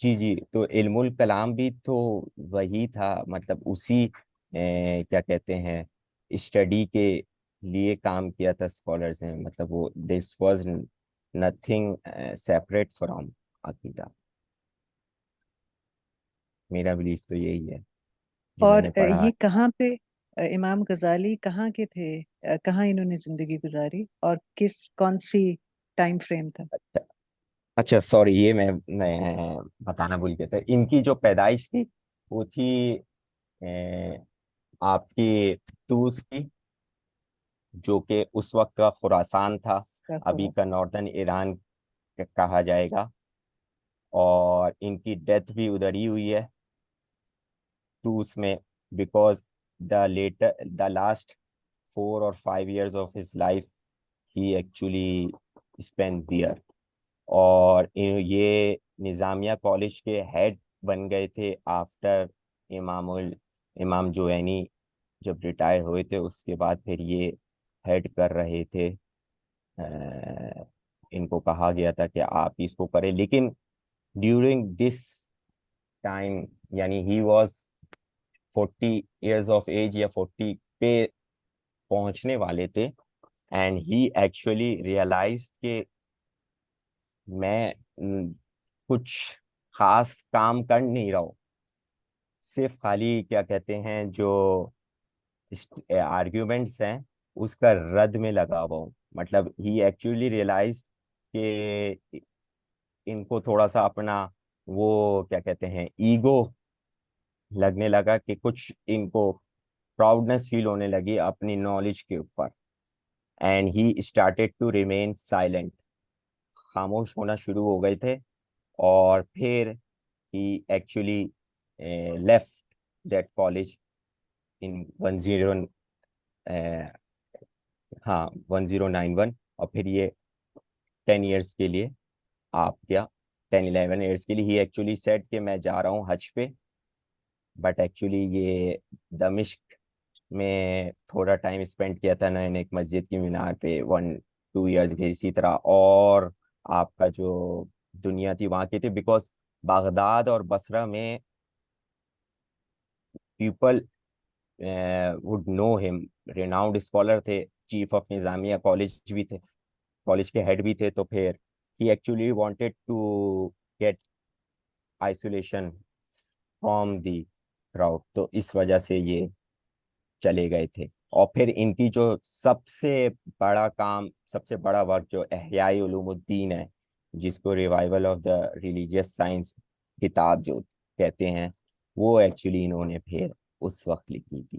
جی تو علم الکلام بھی تو وہی تھا، مطلب اسی کیا کہتے ہیں اسٹڈی کے لیے کام کیا تھا اسکالرز نے، مطلب وہ this was nothing separate from عقیدہ. میرا بلیف تو یہی ہے جو میں اور نے پڑھا. یہ کہاں پہ امام غزالی کہاں کے تھے، کہاں انہوں نے زندگی گزاری اور کون سی ٹائم فریم تھا؟ اچھا سوری یہ میں بتانا بھول گیا تھا. ان کی جو پیدائش تھی وہ تھی آپ کی طوس کی، جو کہ اس وقت کا خراسان تھا، ابھی کا ناردن ایران کہا جائے گا، اور ان کی ڈیتھ بھی ادھر ہی ہوئی ہے طوس میں، because the last 4 or 5 years of his life he actually spent there. اور یہ نظامیہ کالج کے ہیڈ بن گئے تھے آفٹر امام جوینی جب ریٹائر ہوئے تھے، اس کے بعد پھر یہ ہیڈ کر رہے تھے. ان کو کہا گیا تھا کہ آپ اس کو کریں، لیکن ڈیورنگ دس ٹائم یعنی he was 40 years of age یا 40 پہ پہنچنے والے تھے، اینڈ ہی ایکچولی ریئلائز کہ میں کچھ خاص کام کر نہیں رہا ہوں، صرف خالی کیا کہتے ہیں جو آرگیومنٹس ہیں اس کا رد میں لگا ہوا ہوں. مطلب ہی ایکچولی ریئلائز کہ ان کو تھوڑا سا اپنا وہ کیا کہتے ہیں ایگو لگنے لگا، کہ کچھ ان کو پراؤڈنس فیل ہونے لگی اپنی نالج کے اوپر، and he started to remain silent, خاموش ہونا شروع ہو گئے تھے. اور پھر he actually left that college in 1091، اور پھر یہ 10 ایئرس کے لیے آپ کیا 10-11 ایئرس کے لیے ہی ایکچولی سیٹ کہ میں جا رہا ہوں حج پہ، بٹ ایکچولی یہ دمشق میں تھوڑا ٹائم اسپینڈ کیا تھا میں نے ایک مسجد کی مینار پہ 1-2 ایئرس کے، اسی طرح اور آپ کا جو دنیا تھی وہاں کی تھی، بیکاز بغداد اور بصرہ میں people would know him، renowned scholar تھے، چیف آف نظامیہ کالج بھی تھے، کالج کے ہیڈ بھی تھے. تو پھر he actually wanted to get isolation from the crowd، تو اس وجہ سے یہ چلے گئے تھے. اور پھر ان کی جو سب سے بڑا کام، سب سے بڑا ورک جو احیاء علوم الدین ہے، جس کو revival of the religious science کتاب جو کہتے ہیں، وہ ایکچولی انہوں نے پھر اس وقت لکھی تھی.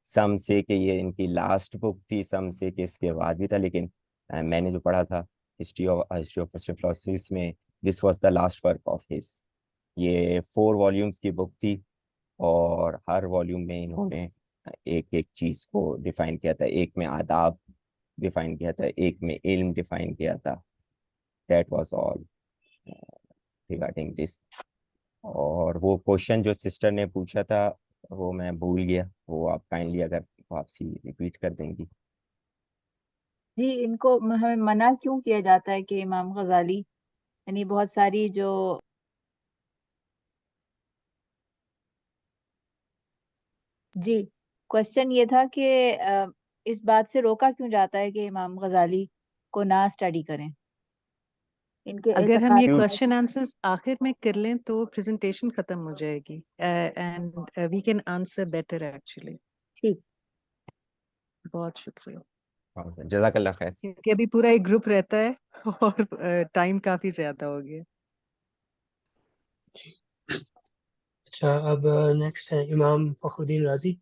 سم سے کہ یہ ان کی لاسٹ بک تھی، سم سے کہ اس کے بعد بھی تھا، لیکن میں نے جو پڑھا تھا ہسٹری آف ویسٹرن فلاسفی میں، this was the last work of his. یہ 4 والیومس کی بک تھی، اور ہر والیوم میں انہوں نے ایک ایک چیز کو ڈیفائن کیا تھا. ایک میں آداب ڈیفائن کیا تھا، ایک میں علم ڈیفائن کیا تھا، That was all regarding this. اور وہ کوشچن جو سسٹر نے پوچھا تھا وہ میں بھول گیا, وہ آپ کائنڈلی اگر واپسی ریپیٹ کر دیں گی. جی ان کو ہمیں منع کیوں کیا جاتا ہے کہ امام غزالی یعنی بہت ساری جو جی کوشچن یہ تھا کہ اس بات سے روکا کیوں جاتا ہے کہ امام غزالی کو نہ اسٹڈی کریں, ان کے اگر ہم یہ اعتقاد کوشچن آنسرز آخر میں کر لیں تو پریزنٹیشن ختم ہو جائے گی and we can answer better actually. ٹھیک. بہت شکریہ, جزاک اللہ خیر. کیونکہ ابھی پورا ایک گروپ رہتا ہے اور ٹائم کافی زیادہ ہو گیا. جی اچھا, اب نیکسٹ ہے امام فخر الدین رازی.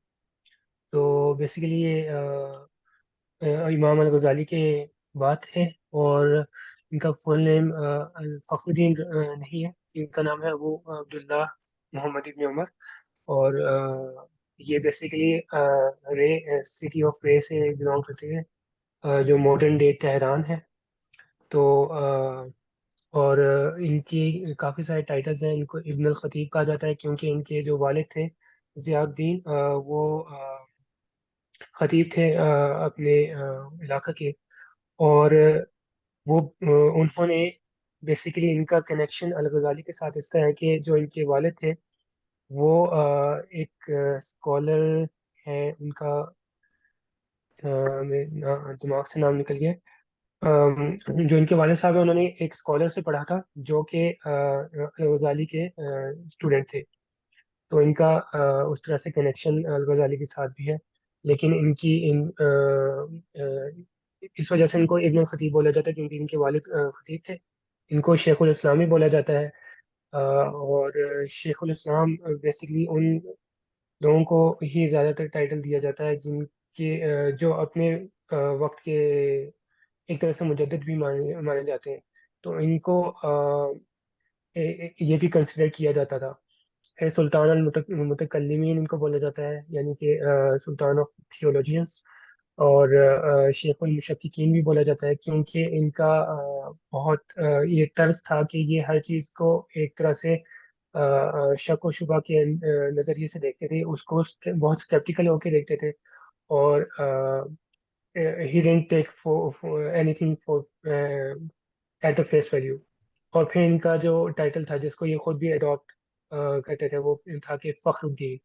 تو بیسیکلی یہ امام الغزالی کے بات ہے, اور ان کا فل نیم فخر الدین نہیں ہے, ان کا نام ہے ابو عبداللہ محمد ابن عمر. اور یہ بیسیکلی رے سٹی آف رے سے بلانگ کرتے ہیں, جو ماڈرن ڈے تہران ہے. تو اور ان کی کافی سارے ٹائٹلز ہیں. ان کو ابن الخطیب کہا جاتا ہے کیونکہ ان کے جو والد تھے ضیاء الدین وہ خطیب تھے اپنے علاقہ کے. اور وہ انہوں نے بیسیکلی ان کا کنیکشن الغزالی کے ساتھ اس طرح ہے کہ جو ان کے والد تھے وہ ایک اسکالر ہے, ان کا دماغ سے نام نکل گیا. جو ان کے والد صاحب ہیں انہوں نے ایک اسکالر سے پڑھا تھا جو کہ الغزالی کے اسٹوڈنٹ تھے. تو ان کا اس طرح سے کنیکشن الغزالی کے ساتھ بھی ہے. لیکن ان کی اس وجہ سے ان کو ابن الخطیب بولا جاتا ہے کیونکہ ان کے والد خطیب تھے. ان کو شیخ الاسلام بھی بولا جاتا ہے. اور شیخ الاسلام بیسیکلی ان لوگوں کو ہی زیادہ تر ٹائٹل دیا جاتا ہے جن کے جو اپنے وقت کے ایک طرح سے مجدد بھی مانے جاتے ہیں. تو ان کو یہ بھی کنسیڈر کیا جاتا تھا. پھر سلطان المتکلمین ان کو بولا جاتا ہے, یعنی کہ سلطان آف تھیولوجینس. اور شیخ المشککین بھی بولا جاتا ہے کیونکہ ان کا بہت یہ طرز تھا کہ یہ ہر چیز کو ایک طرح سے شک و شبہ کے نظریے سے دیکھتے تھے, اس کو بہت اسکیپٹیکل ہو کے دیکھتے تھے. اور he didn't take for anything for at the face value. اور پھر ان کا جو ٹائٹل تھا جس کو یہ خود بھی اڈاپٹ کرتے تھے وہ تھا کہ فخر الدین,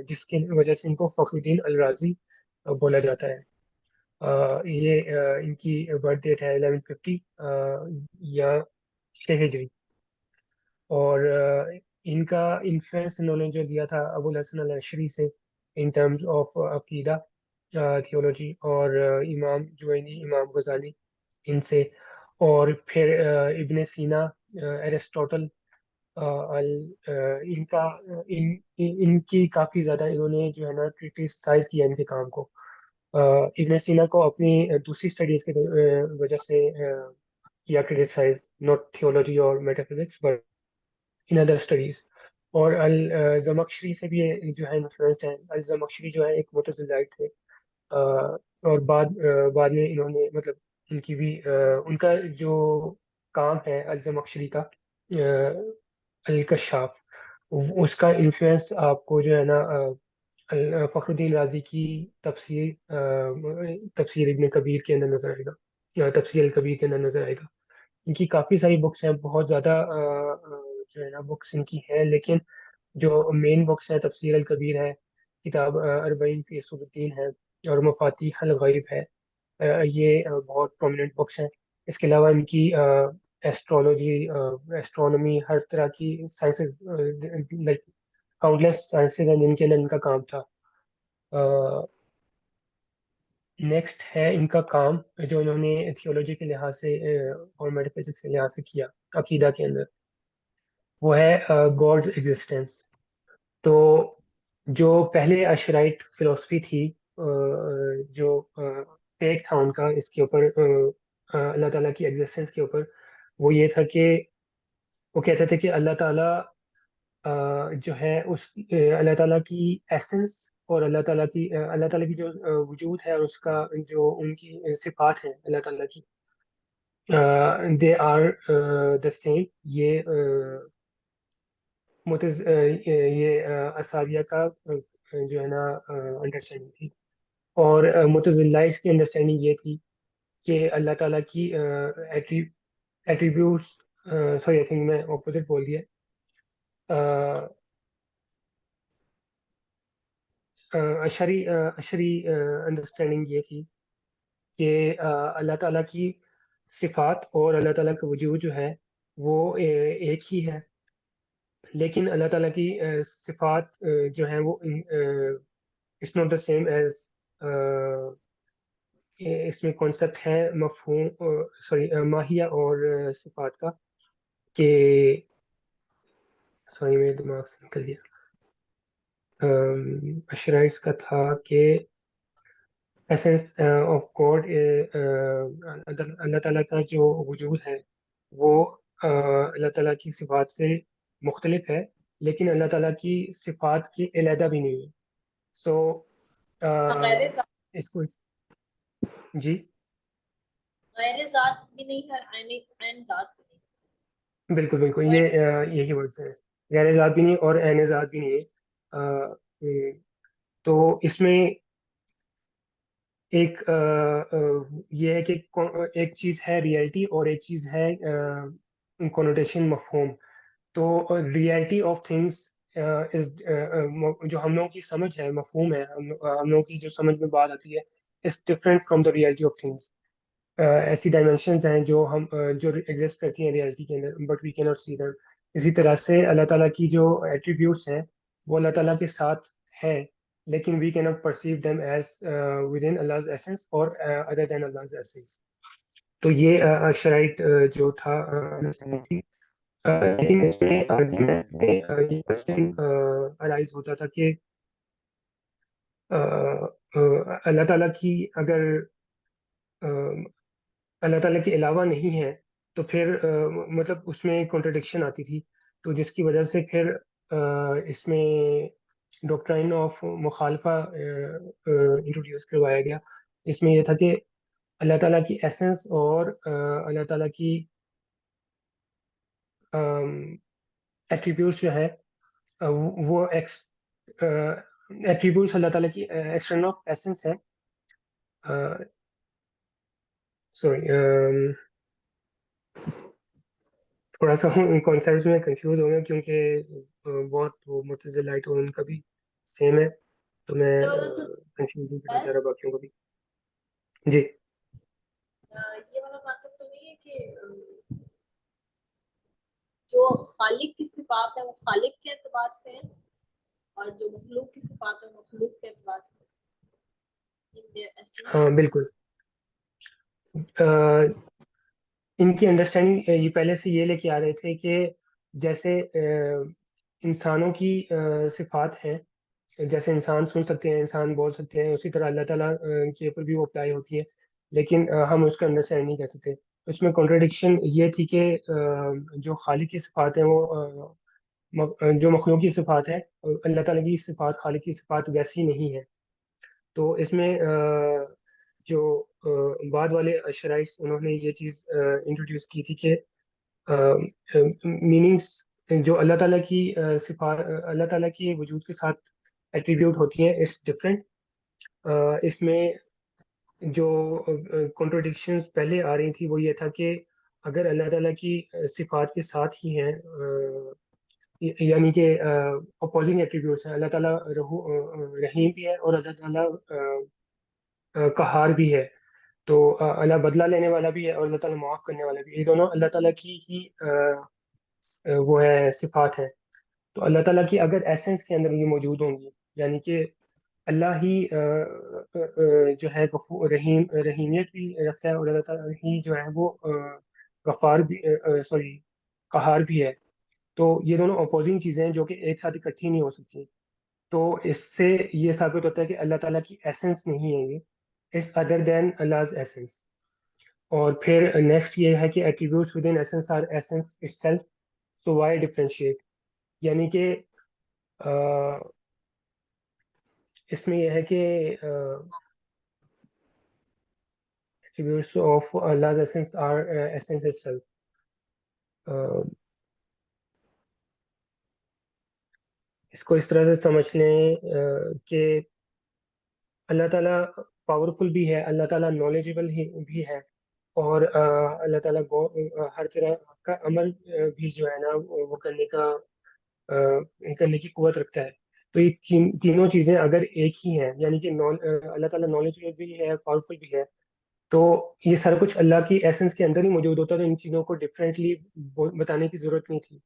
جس کی وجہ سے ان کو فخر الدین الرازی بولا جاتا ہے. یہ ان کی برتھ ڈیٹ ہے 1150 یا 6 ہجری. اور ان کا انفلوئنس انہوں نے جو دیا تھا ابو الحسن العشری سے ان ٹرمز آف عقیدہ تھیولوجی, اور امام جوینی, امام غزالی ان سے. اور پھر ابن سینا, ایرسٹوٹل, ان کا ان کی کافی زیادہ انہوں نے جو ہے نا کرٹیسائز کیا ان کے کام کو. ابن سینا کو اپنی دوسری اسٹڈیز کی وجہ سے کیا کرٹیسائز, ناٹ تھیولوجی اور metaphysics but in other studies. اور الزمخشری سے بھی جو ہے انفلوئنسڈ ہیں. الزمخشری جو ہے ایک معتزلائٹ تھے, اور بعد میں انہوں نے مطلب ان کی بھی ان کا جو کام ہے الزمخشری کا الکشاف, اس کا انفلوئنس آپ کو جو ہے نا فخر الدین رازی کی تفسیر ابن کبیر کے اندر نظر آئے گا, تفسیر الکبیر کے اندر نظر آئے گا. ان کی کافی ساری بکس ہیں, بہت زیادہ جو ہے نا بکس ان کی ہیں, لیکن جو مین بکس ہیں تفسیر الکبیر ہے, کتاب اربعین فی اصول الدین ہے, اور مفاتیح الغیب ہے. یہ بہت پرومیننٹ بکس ہیں. اس کے علاوہ ان کی ایسٹرولوجی, ایسٹرونومی, ہر طرح کی سائنسز, لائک کاؤنٹلیس سائنسز ہیں جن کے اندر ان کا کام تھا. نیکسٹ ہے ان کا کام جو انہوں نے تھیولوجی کے لحاظ سے اور میٹافزکس کے لحاظ سے کیا عقیدہ کے اندر, وہ ہے گاڈز ایگزسٹنس. تو جو پہلے اشرائٹ فلسفی تھی, جو ٹیک تھا ان کا اس کے اوپر, اللہ تعالیٰ کی ایگزسٹنس کے اوپر, وہ یہ تھا کہ وہ کہتے تھے کہ اللہ تعالیٰ جو ہے اس اللہ تعالیٰ کی ایسنس اور اللہ تعالیٰ کی جو وجود ہے اور اس کا جو ان کی صفات ہیں اللہ تعالیٰ کی, they are the same. یہ یہ اساریہ کا جو ہے نا انڈرسٹینڈنگ تھی، اور متزلائٹس کی انڈرسٹینڈنگ یہ تھی کہ اللہ تعالیٰ کی ایٹریبیوٹس، سوری آئی تھنک میں اپوزٹ بول دیا، اشری انڈرسٹینڈنگ یہ تھی کہ اللہ تعالیٰ کی صفات اور اللہ تعالیٰ کا وجود جو ہے وہ ایک ہی ہے، لیکن اللہ تعالیٰ کی صفات جو ہیں وہ it's not the same as, اس میں کانسیپٹ ہے مفہوم سوری ماہیہ اور صفات کا، کہ سوری میرے دماغ سے نکل گیا، اشرائٹس کا تھا کہ ایسنس آف گاڈ، اللہ تعالیٰ کا جو وجود ہے وہ اللہ تعالیٰ کی صفات سے مختلف ہے، لیکن اللہ تعالیٰ کی صفات کی علیحدہ بھی نہیں ہے. سو غیر ذات اس کو جی غیر ذات بھی نہیں ہے، عین ذات بھی نہیں. بالکل بالکل، یہ یہی ورڈز ہیں، غیر ذات بھی نہیں اور عین ذات بھی نہیں ہے. تو اس میں ایک یہ ہے کہ ایک چیز ہے ریئلٹی اور ایک چیز ہے کنوٹیشن، مفہوم. تو ریئلٹی آف تھنگس جو ہم لوگوں کی سمجھ ہے، مفہوم ہے، ہم لوگوں کی جو سمجھ میں بات آتی ہے، is different from the reality of things. ایسی ڈائمینشنز ہیں جو ہم جو ایگزسٹ کرتی ہیں ریئلٹی کے اندر، بٹ وی کی ناٹ سی دیم. اسی طرح سے اللہ تعالیٰ کی جو ایٹریبیوٹس ہیں وہ اللہ تعالیٰ کے ساتھ ہے، لیکن وی کی not perceive them as with in اللہز essence اور ادر دین اللہز ایسنس. تو یہ شرائط جو تھا تھی. لیکن اس میں آرگیومنٹ میں یہ کوشچن ارائز ہوتا تھا کہ اللہ تعالیٰ کی اگر اللہ تعالیٰ کے علاوہ نہیں ہے تو پھر مطلب اس میں کنٹرڈکشن آتی تھی، تو جس کی وجہ سے پھر اس میں ڈاکٹرائن آف مخالفہ انٹروڈیوس کروایا گیا. اس میں یہ تھا کہ اللہ تعالیٰ کی ایسنس اور اللہ تعالیٰ کی ایٹریبیوٹس جو ہے وہ ایٹریبیوٹس اللہ تعالیٰ کی ایکسٹرنل آف ایسنس ہے. سوری تھوڑا سا کانسیپٹ میں کنفیوز ہو گیا کیونکہ بہت وہ متزلائٹ اور ان کا بھی سیم ہے، تو میں کنفیوژن کرنا چاہ رہا باقیوں کو بھی. جی یہ والا مطلب تو نہیں ہے کہ جو خالق کی صفات ہے وہ خالق کے اعتبار سے ہیں اور جو مخلوق کی صفات ہے مخلوق کے اعتبار سے. ہاں بالکل. ان کی انڈرسٹینڈنگ یہ پہلے سے یہ لے کے آ رہے تھے کہ جیسے انسانوں کی صفات ہیں، جیسے انسان سن سکتے ہیں، انسان بول سکتے ہیں، اسی طرح اللہ تعالیٰ کے اوپر بھی وہ اپلائی ہوتی ہے، لیکن ہم اس کو انڈرسٹینڈ نہیں کر سکتے. اس میں کنٹرڈکشن یہ تھی کہ جو خالق کی صفات ہیں وہ جو مخلوق کی صفات ہے، اللہ تعالیٰ کی صفات خالق کی صفات ویسی نہیں ہے. تو اس میں جو بعد والے شرائط انہوں نے یہ چیز انٹروڈیوس کی تھی کہ میننگس جو اللہ تعالیٰ کی صفات، اللہ تعالیٰ کی وجود کے ساتھ ایٹریبیوٹ ہوتی ہیں، اس ڈفرینٹ. اس میں جو کنٹروڈکشنز پہلے آ رہی تھی وہ یہ تھا کہ اگر اللہ تعالیٰ کی صفات کے ساتھ ہی ہیں، یعنی کہ اپوزنگ ایٹریبیوٹس ہیں، اللہ تعالیٰ رحیم بھی ہے اور اللہ تعالیٰ قہار بھی ہے، تو اللہ بدلہ لینے والا بھی ہے اور اللہ تعالیٰ معاف کرنے والا بھی ہے. یہ دونوں اللہ تعالیٰ کی ہی وہ ہے صفات ہیں. تو اللہ تعالیٰ کی اگر ایسنس کے اندر یہ موجود ہوں گی، یعنی کہ اللہ ہی جو ہے رحیمیت بھی رکھتا ہے اور اللہ تعالیٰ ہی جو ہے وہ غفار بھی سوری قہار بھی ہے، تو یہ دونوں اپوزنگ چیزیں ہیں جو کہ ایک ساتھ اکٹھی نہیں ہو سکتی. تو اس سے یہ ثابت ہوتا ہے کہ اللہ تعالیٰ کی ایسنس نہیں ہے، یہ is other then Allah's essence. اور پھر نیکسٹ یہ ہے کہ attributes within essence are essence itself, so why differentiate. یعنی کہ اس میں یہ ہے کہ attributes of Allah's essence are essence itself. اس کو اس طرح سے سمجھ لیں کہ اللہ تعالیٰ پاورفل بھی ہے، اللہ تعالیٰ نالجبل بھی ہے، اور اللہ تعالیٰ ہر طرح کا عمل بھی جو ہے نا وہ کرنے کی قوت رکھتا ہے. تو یہ تینوں چیزیں اگر ایک ہی ہیں، یعنی کہ اللہ تعالیٰ نالجبل بھی ہے، پاورفل بھی ہے، تو یہ سارا کچھ اللہ کی ایسنس کے اندر ہی موجود ہوتا ہے. تو ان چیزوں کو ڈفرینٹلی بتانے کی ضرورت نہیں تھی.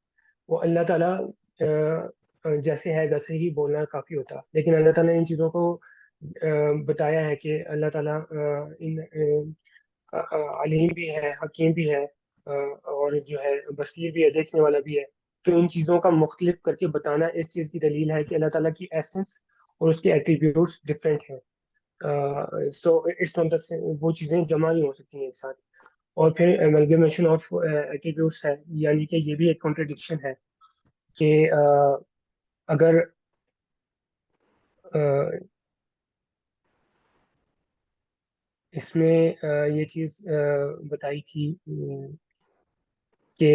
وہ اللہ تعالیٰ جیسے ہے ویسے ہی بولنا کافی ہوتا. لیکن اللہ تعالیٰ نے ان چیزوں کو بتایا ہے کہ اللہ تعالیٰ علیم بھی ہے، حکیم بھی ہے، اور جو ہے بصیر بھی ہے، دیکھنے والا بھی ہے. تو ان چیزوں کا مختلف کر کے بتانا اس چیز کی دلیل ہے کہ اللہ تعالیٰ کی ایسنس اور اس کے ایٹریبیوٹس ڈفرینٹ ہیں. سو اٹس ناٹ وہ چیزیں جمع نہیں ہو سکتی ہیں ایک ساتھ. اور پھر ایملگمیشن آف ایٹریبیوٹس ہے، یعنی کہ یہ بھی ایک کانٹرڈکشن ہے کہ اگر اس میں یہ چیز بتائی تھی کہ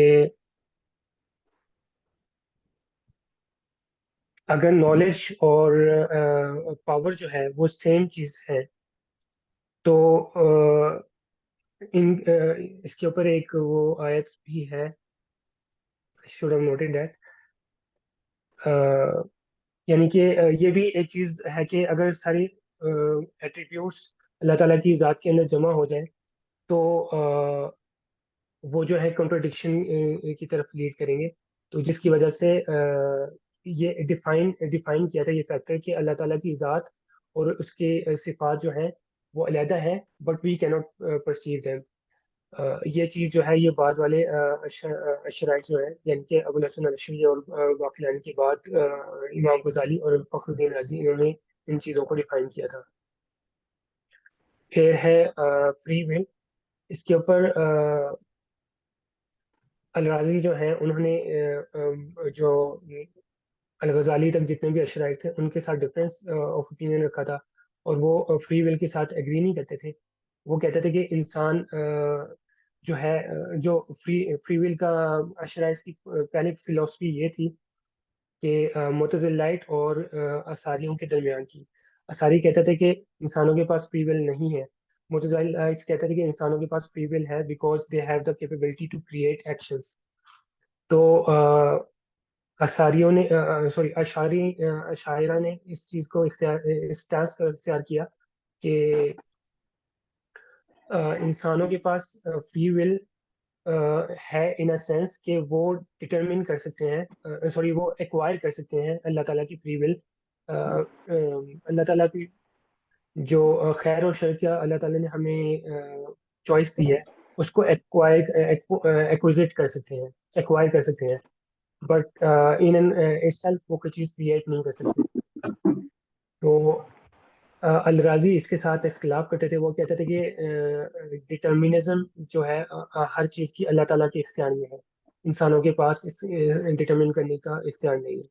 اگر نالج اور پاور جو ہے وہ سیم چیز ہے تو اس کے اوپر ایک وہ آیت بھی ہے، should have noted that. یعنی کہ یہ بھی ایک چیز ہے کہ اگر ساری ایٹریبیوٹس اللہ تعالیٰ کی ذات کے اندر جمع ہو جائیں تو وہ جو ہے کنٹرڈکشن کی طرف لیڈ کریں گے. تو جس کی وجہ سے یہ ڈیفائن کیا تھا یہ فیکٹر کہ اللہ تعالیٰ کی ذات اور اس کے صفات جو ہیں وہ علیحدہ ہیں، but we can't perceive them. یہ چیز جو ہے یہ بعد والے اشرائع جو ہے، یعنی کہ ابو الحسن الاشعری اور باقلانی کے بعد امام غزالی اور فخر الدین رازی، انہوں نے ان چیزوں کو ڈیفائن کیا تھا. پھر ہے فری ول. اس کے اوپر الرازی جو ہیں انہوں نے جو الغزالی تک جتنے بھی اشرائع تھے ان کے ساتھ ڈفرینس آف اوپینین رکھا تھا، اور وہ فری ول کے ساتھ ایگری نہیں کرتے تھے. وہ کہتے تھے کہ انسان جو ہے جو فری ول کا اشرائع کی پہلے فلسفی یہ تھی کہ معتزلائٹ اور اثاریوں کے درمیان کی. اثاری کہتے تھے کہ انسانوں کے پاس فری ول نہیں ہے، معتزلائٹس کہتے تھے کہ انسانوں کے پاس فری ول ہے because they have the capability to create actions. تو اثاریوں نے اشاعرہ نے اس چیز کو اسٹانس کا اختیار کیا کہ انسانوں کے پاس فری ول ہے ان اے سینس کہ وہ ڈٹرمن کر سکتے ہیں، وہ ایکوائر کر سکتے ہیں اللہ تعالیٰ کی فری ول. اللہ تعالیٰ کی جو خیر اور شر کا اللہ تعالیٰ نے ہمیں چوائس دی ہے اس کو ایکوائر کر سکتے ہیں، بٹ ان اٹسیلف وہ کوئی چیز کریٹ نہیں کر سکتے. تو الرازی اس کے ساتھ اختلاف کرتے تھے. وہ کہتے تھے کہ ڈٹرمنزم جو ہے ہر چیز کی اللہ تعالیٰ کے اختیار میں ہے، انسانوں کے پاس اس ڈٹرمن کرنے کا اختیار نہیں ہے.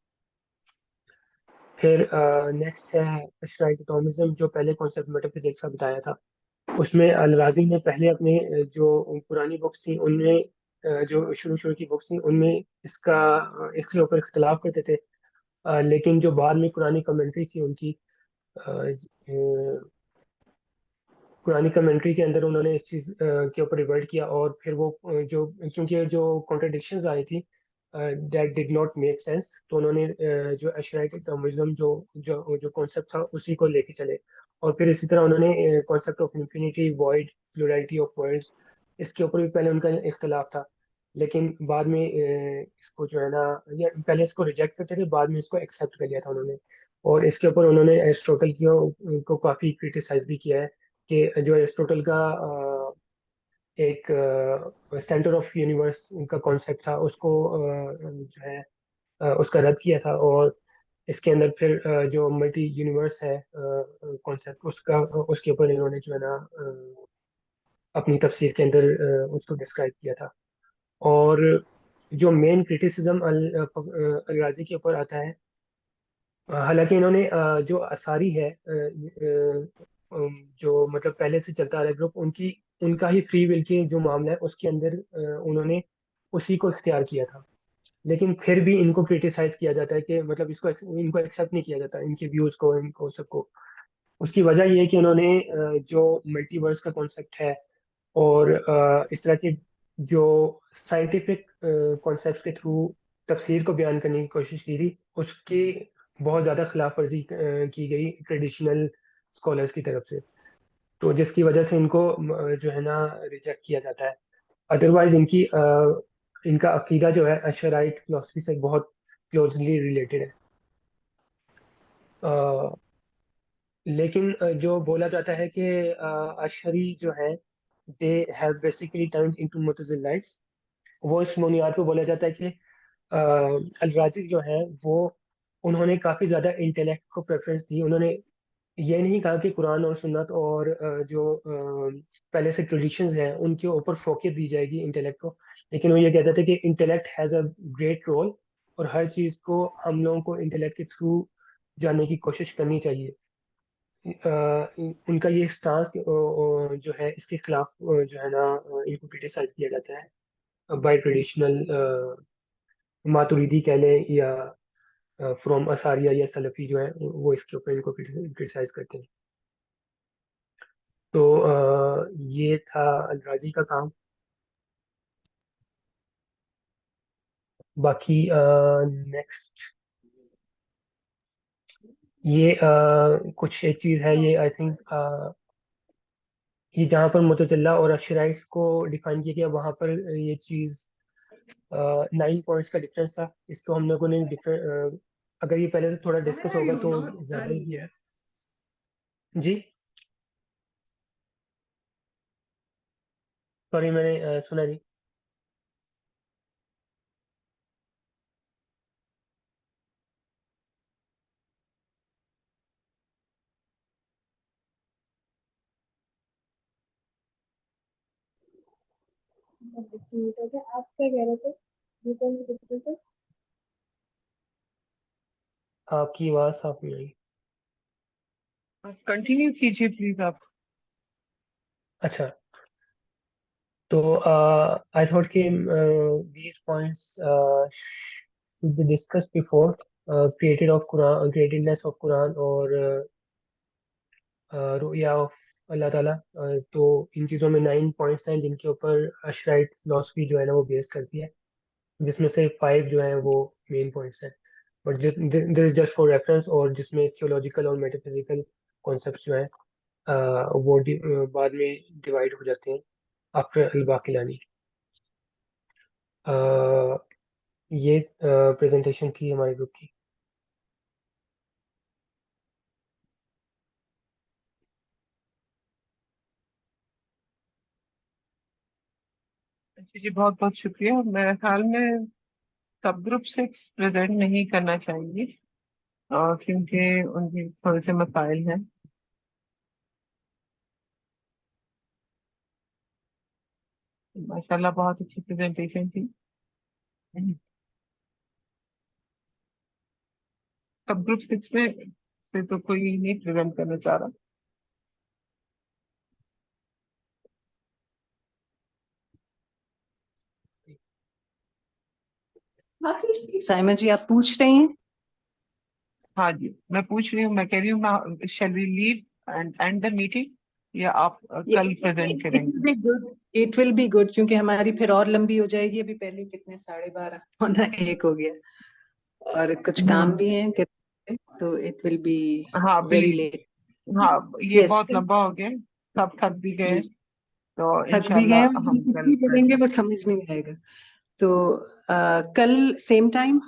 پھر نیکسٹ ہے اشرائٹ اٹامزم، جو پہلے کانسیپٹ میٹا فزکس کا بتایا تھا. اس میں الرازی نے پہلے اپنے جو پرانی بکس تھیں ان میں جو شروع کی بکس تھیں ان میں اس کے اوپر اختلاف کرتے تھے، لیکن جو بعد میں قرآنی کمنٹری تھی ان کی قرآنی کمنٹری کے اندر انہوں نے اس چیز کے اوپر ریورٹ کیا، اور پھر وہ کیونکہ جو کانٹرڈکشنز آئی تھی that did not make sense, تو انہوں نے جو اشرائٹ اٹامزم جو کانسیپٹ تھا اسی کو لے کے چلے. اور پھر اسی طرح انہوں نے concept of infinity, void, plurality of worlds, اس کے اوپر بھی پہلے ان کا اختلاف تھا، لیکن بعد میں اس کو جو ہے نا پہلے اس کو ریجیکٹ کرتے تھے، بعد میں اس کو ایکسیپٹ کر لیا تھا انہوں نے. اور اس کے اوپر انہوں نے ایرسٹوٹل کو کافی کرٹیسائز بھی کیا ہے کہ جو ایرسٹوٹل کا ایک سینٹر آف یونیورس کا کانسیپٹ تھا اس کو جو ہے اس کا رد کیا تھا، اور اس کے اندر پھر جو ملٹی یونیورس ہے کانسیپٹ اس کے اوپر انہوں نے جو ہے نا اپنی تفسیر کے اندر اس کو ڈسکرائب کیا تھا. اور جو مین کرٹیسزم الرازی کے اوپر آتا ہے، حالانکہ انہوں نے جو اثاری ہے جو مطلب پہلے سے چلتا آ رہا ہے گروپ، ان کی ان کا ہی فری ول کے جو معاملہ ہے اس کے اندر انہوں نے اسی کو اختیار کیا تھا، لیکن پھر بھی ان کو کرٹیسائز کیا جاتا ہے کہ مطلب ان کو ایکسیپٹ نہیں کیا جاتا، ان کے ویوز کو، ان کو سب کو. اس کی وجہ یہ ہے کہ انہوں نے جو ملٹی ورس کا کانسیپٹ ہے اور اس طرح کے جو سائنٹیفک کانسیپٹس کے تھرو تفسیر کو بیان کرنے کی کوشش کی تھی، اس کی بہت زیادہ خلاف ورزی کی گئی ٹریڈیشنل اسکالرس کی طرف سے، تو جس کی وجہ سے ان کو جو ہے نا ریجیکٹ کیا جاتا ہے. ادروائز ان کا عقیدہ جو ہے اشرائٹ فلاسفی سے بہت کلوزلی ریلیٹڈ ہے. لیکن جو بولا جاتا ہے کہ اشعری جو ہیں they have basically turned into معتزلیٹس، وہ اس بنیاد پہ بولا جاتا ہے کہ الراجی جو ہیں وہ انہوں نے کافی زیادہ انٹلیکٹ کو پریفرنس دی. انہوں نے یہ نہیں کہا کہ قرآن اور سنت اور جو پہلے سے ٹریڈیشنز ہیں ان کے اوپر فوکس دی جائے گی انٹلیکٹ کو، لیکن وہ یہ کہتے تھے کہ intellect has a great role اور ہر چیز کو ہم لوگوں کو انٹلیکٹ کے تھرو جاننے کی کوشش کرنی چاہیے. ان کا یہ اسٹانس جو ہے اس کے خلاف جو ہے نا ان کو کرٹیسائز کیا جاتا ہے بائی ٹریڈیشنل ماتریدی کہہ لیں یا فرام اساریہ یا سلفی جو ہیں وہ اس کے اوپر ان کو کرٹیسائز کرتے ہیں. تو یہ تھا الرازی کا کام. باقی نیکسٹ یہ کچھ ایک چیز ہے، یہ آئی تھنک یہ جہاں پر معتزلہ اور اشرائٹس کو ڈیفائن کیا گیا وہاں پر یہ چیز 9 پوائنٹس کا ڈفرینس تھا. اس کو ہم لوگوں نے اگر یہ پہلے سے تھوڑا ڈسکس ہوگا تو زیادہ ایزی ہے. جی سوری میں نے سنا نہیں. آپ کیا کہہ رہے تھے؟ یہ کون سی ڈفرینس ہے؟ آپ کی آواز صاف نہیں آئی. کنٹینیو کیجیے پلیز آپ. اچھا تو I thought کہ these points should be discussed before createdness of Quran اور رؤیا آف اللہ تعالیٰ. تو ان چیزوں میں 9 پوائنٹس ہیں جن کے اوپر اشرائٹ فلاسفی جو ہے نا وہ بیس کرتی ہے، جس میں سے 5 جو ہیں وہ مین پوائنٹس ہیں، but this is just for reference, اور جس میں تھیولوجیکل اور میٹافزیکل کانسیپٹس جو ہیں وہ بعد میں ڈیوائڈ ہو جاتے ہیں آفٹر الباقلانی. یہ پریزنٹیشن تھی ہمارے گروپ کی. جی بہت بہت شکریہ. میرے خیال میں سب گروپ 6 پریزنٹ نہیں کرنا چاہیے کیونکہ ان کے تھوڑے سے مسائل ہیں. ماشاءاللہ بہت اچھی پریزنٹیشن تھی. سب گروپ 6 میں سے تو کوئی نہیں پریزنٹ کرنا چاہ رہا. سائمہ جی آپ پوچھ رہی ہیں؟ ہاں جی میں پوچھ رہی ہوں، میں کہہ رہی ہوں shall we leave and end the meeting یا آپ کل پریزنٹ کریں گے؟ اٹ ول بی گڈ کیونکہ ہماری پھر اور لمبی ہو جائے گی. ابھی پہلے کتنے 12:30 ہونا 1 ہو گیا اور کچھ کام بھی ہیں تو اٹ ول بی ہاں ویری پلیز. لیٹ. ہاں یہ بہت لمبا ہو گیا، سب تھک بھی گئے، تو تھک بھی گئے انشاءاللہ ہم کل کریں گے، وہ سمجھ نہیں آئے گا. تو کل سیم ٹائم